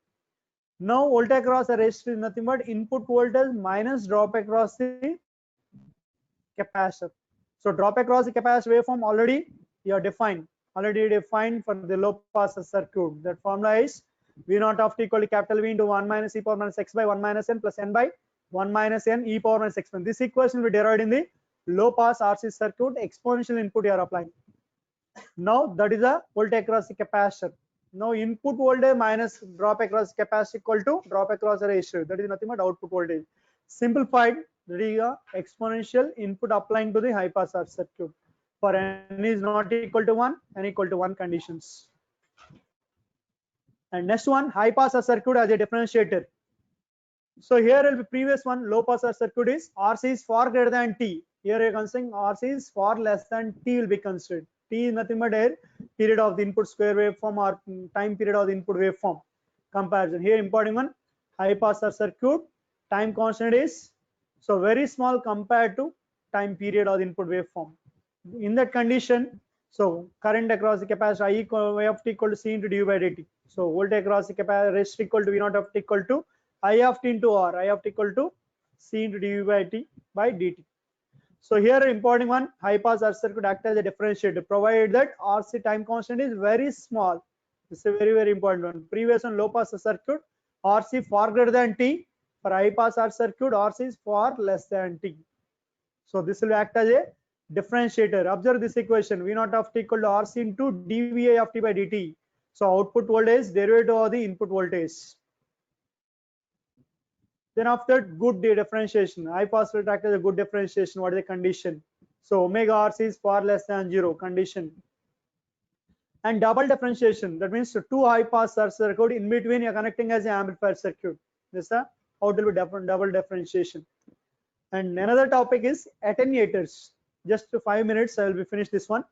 Now voltage across the resistor is nothing but input voltage minus drop across the capacitor. So drop across the capacitor waveform already defined for the low pass circuit. That formula is V naught of t equal to capital V into 1 minus e power minus x by 1 minus n plus n by 1 minus n e power minus x. This equation will be derived in the low pass RC circuit. Exponential input you are applying. Now that is a voltage across the capacitor. Now input voltage minus drop across capacitor equal to drop across the resistor. That is nothing but output voltage. Simplified, that is a exponential input applying to the high pass RC circuit for n is not equal to 1, n equal to 1 conditions. And next one, high pass circuit as a differentiator. So here will be previous one, low pass circuit is RC is far greater than T. Here you are considering RC is far less than T will be considered. T is nothing but a period of the input square waveform or time period of the input waveform comparison. Here important one, high pass circuit time constant is so very small compared to time period of the input waveform. In that condition, so current across the capacitor I equal V of t equal to C into du by dt. So voltage across the capacitor resistor equal to V naught of t equal to I of t into R, I of t equal to C into du by t by dt. So here important one, high pass RC circuit act as a differentiator provided that RC time constant is very small. This is a very important one. Previous one, low pass circuit RC far greater than T. For high pass RC circuit RC is far less than T. So this will act as a differentiator. Observe this equation, V naught of t equal to RC into dVi of t by dt. So output voltage derivative of the input voltage. Then after good differentiation, high pass will act as a good differentiation. What is the condition? So omega RC is far less than 0 condition. And double differentiation, that means two high pass circuit in between you are connecting as an amplifier circuit. This is how it will be double differentiation. And another topic is attenuators. Just 5 minutes I will be finished this one.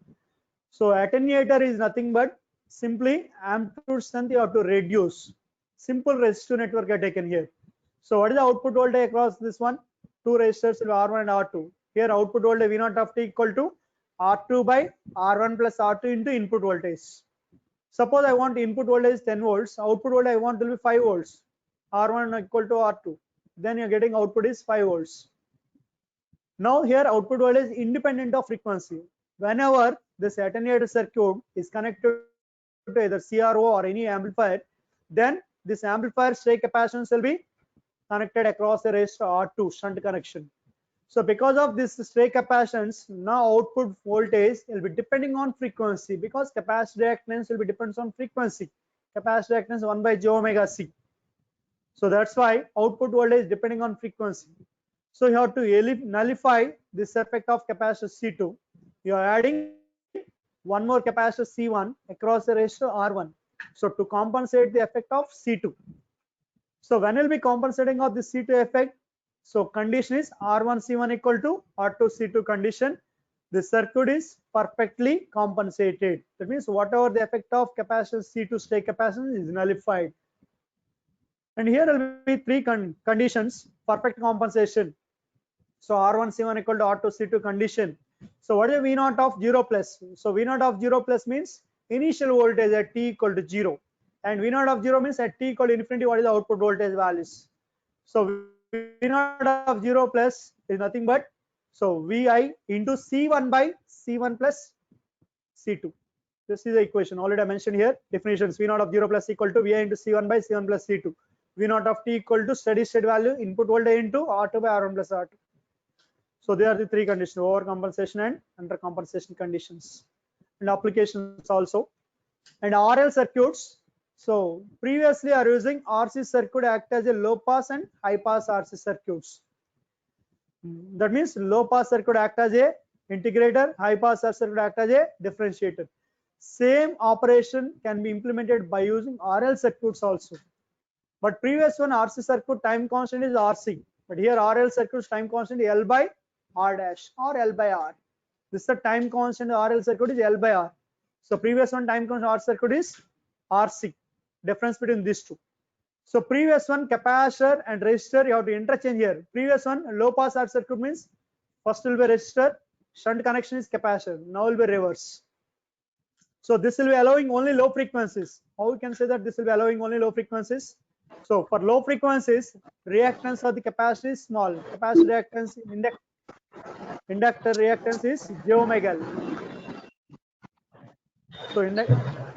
So attenuator is nothing but simply amplitude strength you have to reduce. Simple resistor network are taken here. So what is the output voltage across this one? Two resistors will be R1 and R2. Here output voltage V naught of t equal to R2 by R1 plus R2 into input voltage. Suppose I want input voltage 10 volts, output voltage I want will be 5 volts. R1 equal to R2. Then you are getting output is 5 volts. Now here output voltage is independent of frequency. Whenever this attenuator circuit is connected to either CRO or any amplifier, then this amplifier stray capacitance will be connected across the resistor R2 shunt connection. So because of this stray capacitance, now output voltage will be depending on frequency because capacitor reactance will be depends on frequency. Capacitor reactance 1 by j omega c. So that's why output voltage is depending on frequency. So you have to nullify this effect of capacitor C2. You are adding one more capacitor C1 across the resistor R1. So to compensate the effect of C2. So when we'll be compensating of the C2 effect, so condition is R1 C1 equal to R2 C2 condition. The circuit is perfectly compensated. That means whatever the effect of capacitor C2 stray capacitance is nullified. And here will be three conditions, perfect compensation. So R1 C1 equal to R2 C2 condition. So what is V naught of 0 plus? So V naught of 0 plus means initial voltage at t equal to 0. And V naught of 0 means at t equal to infinity, what is the output voltage values? So V naught of 0 plus is nothing but so Vi into C1 by C1 plus C2. This is the equation already I mentioned here. Definitions, V naught of 0 plus equal to Vi into C1 by C1 plus C2. V naught of t equal to steady state value input voltage into R2 by R1 plus R2. So there are the three conditions, overcompensation and undercompensation conditions and applications also. And RL circuits, so previously are using RC circuit act as a low pass and high pass RC circuits. That means low pass circuit act as a integrator, high pass circuit act as a differentiator. Same operation can be implemented by using RL circuits also. But previous one RC circuit time constant is RC, but here RL circuits time constant is L by R dash or L by R. This is the time constant RL circuit is L by R. So previous one time constant R circuit is RC. Difference between these two. So previous one capacitor and resistor, you have to interchange here. Previous one low pass R circuit means first will be resistor, shunt connection is capacitor. Now will be reverse. So this will be allowing only low frequencies. How we can say that this will be allowing only low frequencies? So for low frequencies, reactance of the capacitor is small. Capacitor reactance, inductor reactance is j omega L. So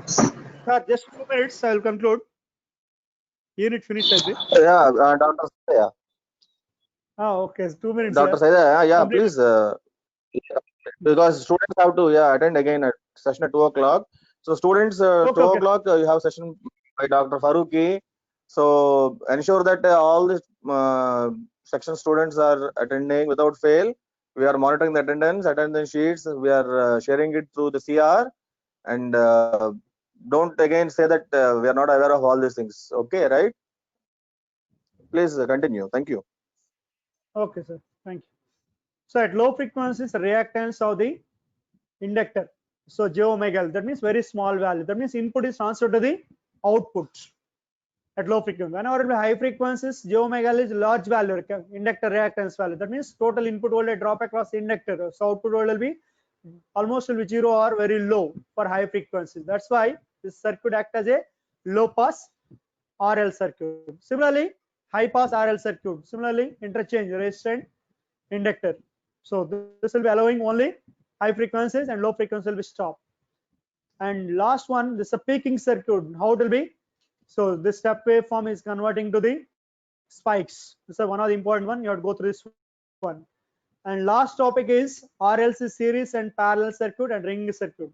sir, just 2 minutes, I will conclude. Unit finished, I think. Yeah, Dr. Yeah, Ah, okay, 2 minutes. Dr. Sir. Saida, yeah, Complete. please, because students have to attend again at session at 2 o'clock. So students, 2 Okay, okay. o'clock you have session by Dr. Faruqi. So ensure that all the section students are attending without fail. We are monitoring the attendance sheets. We are sharing it through the CR, and don't again say that we are not aware of all these things. Okay, right? Please continue. Thank you. Okay, sir. Thank you. So at low frequencies, reactance of the inductor. So j omega L, that means very small value. That means input is transferred to the output at low frequency. Whenever it will be high frequencies, j omega L is large value, inductor reactance value. That means total input voltage drop across the inductor. So output voltage will be almost will be 0 or very low for high frequencies. That's why this circuit acts as a low pass RL circuit. Similarly, high pass RL circuit. Similarly, interchange resistor inductor. So this will be allowing only high frequencies and low frequency will be stopped. And last one, this is a peaking circuit. How it will be? So this step waveform is converting to the spikes. This is one of the important one. You have to go through this one. And last topic is RLC series and parallel circuit and ring circuit.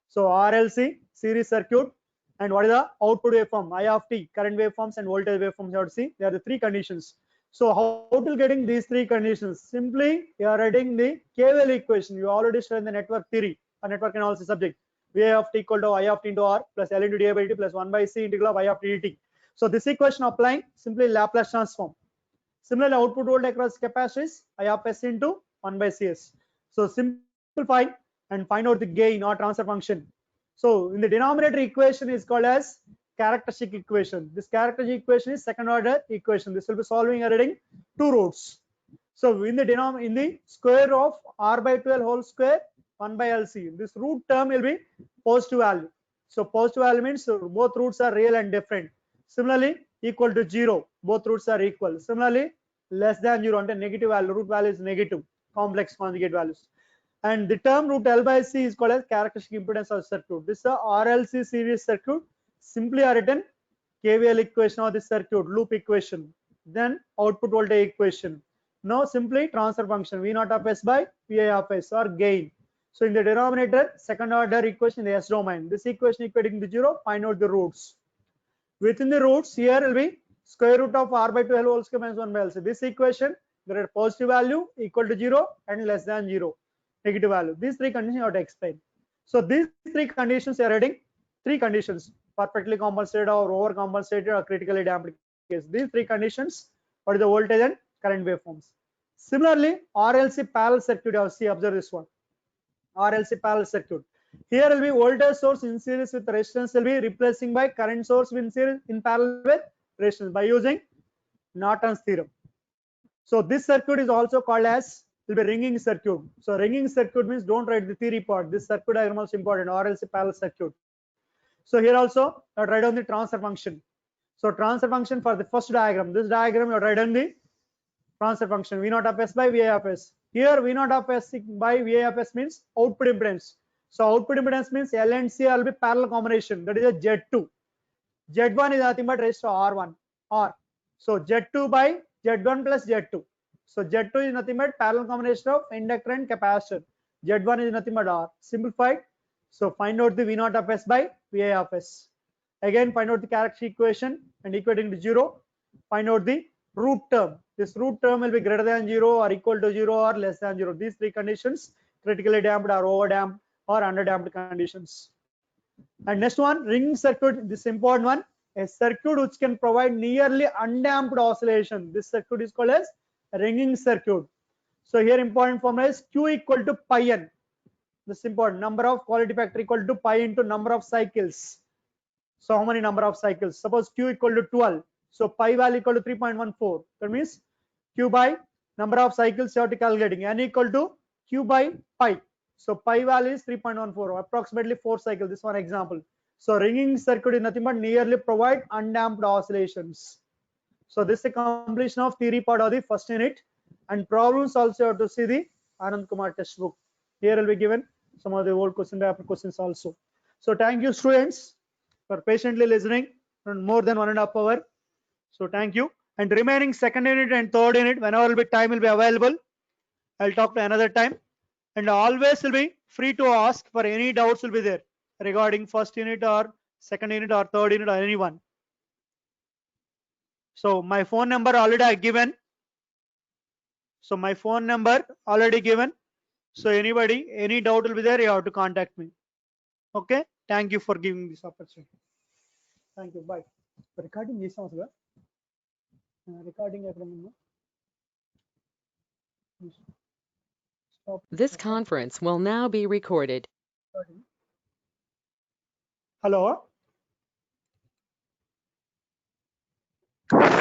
So RLC series circuit, and what is the output waveform? I of t, current waveforms and voltage waveforms. You have to see there are the three conditions. So how to getting these three conditions? Simply you are writing the KVL equation. You already studied the network theory or network analysis subject. VI of t equal to I of t into R plus L into d by dt plus 1 by C integral of I of t dt. So this equation applying simply Laplace transform. Similarly, output voltage across capacitor is I of S into 1 by Cs. So simplify and find out the gain or transfer function. So in the denominator equation is called as characteristic equation. This characteristic equation is second order equation. This will be solving adding two roots. So in the square of R by 12 whole square 1 by LC, this root term will be positive value. So positive value means both roots are real and different. Similarly, equal to 0, both roots are equal. Similarly, less than 0 and negative value, root value is negative, complex conjugate values. And the term root L by C is called as characteristic impedance of circuit. This is a RLC series circuit. Simply are written KVL equation of this circuit, loop equation, then output voltage equation. Now simply transfer function V naught of S by VI of S or gain. So in the denominator, second order equation in the S domain. This equation equating to 0, find out the roots. Within the roots, here will be square root of R by 12 whole square minus 1 by LC. This equation, there are positive value equal to 0 and less than 0, negative value. These three conditions you have to explain. So these three conditions you are writing, three conditions: perfectly compensated or overcompensated or critically damped case. These three conditions, what is the voltage and current waveforms. Similarly, RLC parallel circuit, you have to see, observe this one. RLC parallel circuit. Here will be voltage source in series with resistance will be replacing by current source in series in parallel with resistance by using Norton's theorem. So this circuit is also called as will be ringing circuit. So ringing circuit means don't write the theory part. This circuit diagram is important. RLC parallel circuit. So here also you write down the transfer function. So transfer function for the first diagram. This diagram you write down the transfer function V naught of S by VI of S. Here V naught of S by VI of S means output impedance. So output impedance means L and C will be parallel combination. That is a Z2. Z1 is nothing but raised to R1 R. So Z2 by Z1 plus Z2. So Z2 is nothing but parallel combination of inductor and capacitor. Z1 is nothing but R. Simplified. So find out the V naught of S by VI of S. Again find out the characteristic equation and equating to 0. Find out the root term. This root term will be greater than 0 or equal to 0 or less than 0. These three conditions, critically damped or over damped or under damped conditions. And next one, ring circuit. This important one, a circuit which can provide nearly undamped oscillation. This circuit is called as ringing circuit. So here important formula is Q equal to pi n. This is important. Number of quality factor equal to pi into number of cycles. So how many number of cycles? Suppose Q equal to 12. So pi value equal to 3.14. That means Q by number of cycles you have to calculating. N equal to Q by pi. So pi value is 3.14, approximately 4 cycles. This one example. So ringing circuit is nothing but nearly provide undamped oscillations. So this is the completion of theory part of the first unit, and problems also you have to see the Anand Kumar test book. Here will be given some of the old question paper questions also. So thank you students for patiently listening for more than 1.5 hours. So thank you. And remaining second unit and third unit, whenever will be time will be available, I'll talk to another time. And always will be free to ask for any doubts will be there regarding first unit or second unit or third unit or anyone. So my phone number already I given. So my phone number already given. So anybody, any doubt will be there, you have to contact me. Okay. Thank you for giving this opportunity. Thank you. Bye. Recording is also recording. Stop. This conference will now be recorded. Hello.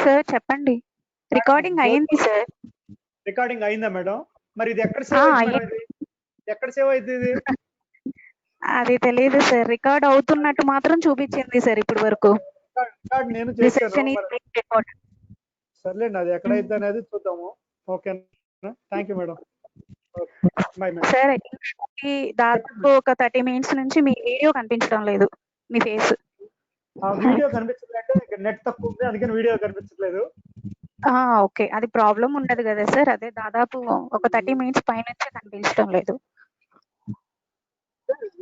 Sir చెప్పండి recording అయ్యింది sir recording అయిందా madam? మరి ఇది ఎక్కడ save అయింది madam? ఇది ఎక్కడ save అయింది ఇది? అది తెలియదు సార్, రికార్డ్ అవుతున్నట్టు మాత్రం చూపించింది సార్ ఇప్పటి వరకు. రికార్డ్ నేను చేశాను. సర్లేండి, అది ఎక్కడైతే అనేది చూద్దాము. Okay, thank you madam. Sir దాదాపు ఒక 30 minutes నుంచి మీ వీడియో కనిపించడం లేదు, మీ ఫేస్. వీడియో కనిపించట్లేదు, నెట్ తక్కువ ఉంది అందుకని వీడియో కనిపించట్లేదు. ఓకే, అది ప్రాబ్లం ఉండదు కదా సార్. అదే దాదాపు ఒక 30 minutes పైన కనిపించడం లేదు.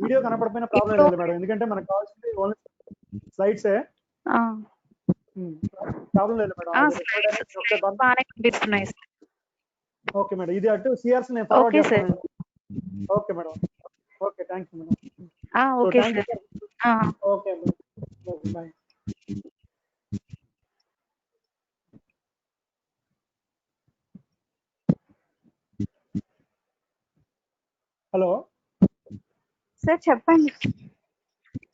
వీడియో కనపడకపోయినా ప్రాబ్లం లేదు మేడం, ఎందుకంటే మనకు కావాల్సింది ఓన్లీ స్లైడ్స్. ప్రాబ్లం లేదు మేడం. బాగానే కనిపిస్తున్నాయి. ఓకే మేడం, ఇది అటు సిఆర్స్ నేను ఫార్వర్డ్ చేస్తాను. Okay madam. Okay, thank you madam. Okay sir. Okay madam, bye. Hello sir చెప్పండి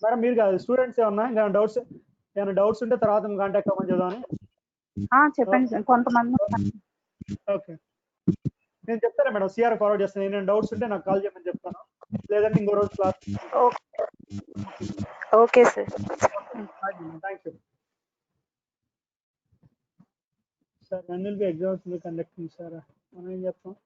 మేడం. మీరు కాదు, స్టూడెంట్స్ ఏమన్నా డౌట్స్ ఉంటే తర్వాత కాంటాక్ట్ అవ్వమని చెప్దామని. చెప్పండి సార్. కొంతమంది ఓకే, నేను చెప్తాను మేడం, సిఆర్ ఫార్వర్డ్ చేస్తాను. ఏమైనా డౌట్స్ ఉంటే నాకు కాల్ చేయమని చెప్తాను, లేదంటే ఇంకో రోజు class. Okay sir. Thank you sir. NLP exams conducting sir, మనం ఏం చెప్తాం.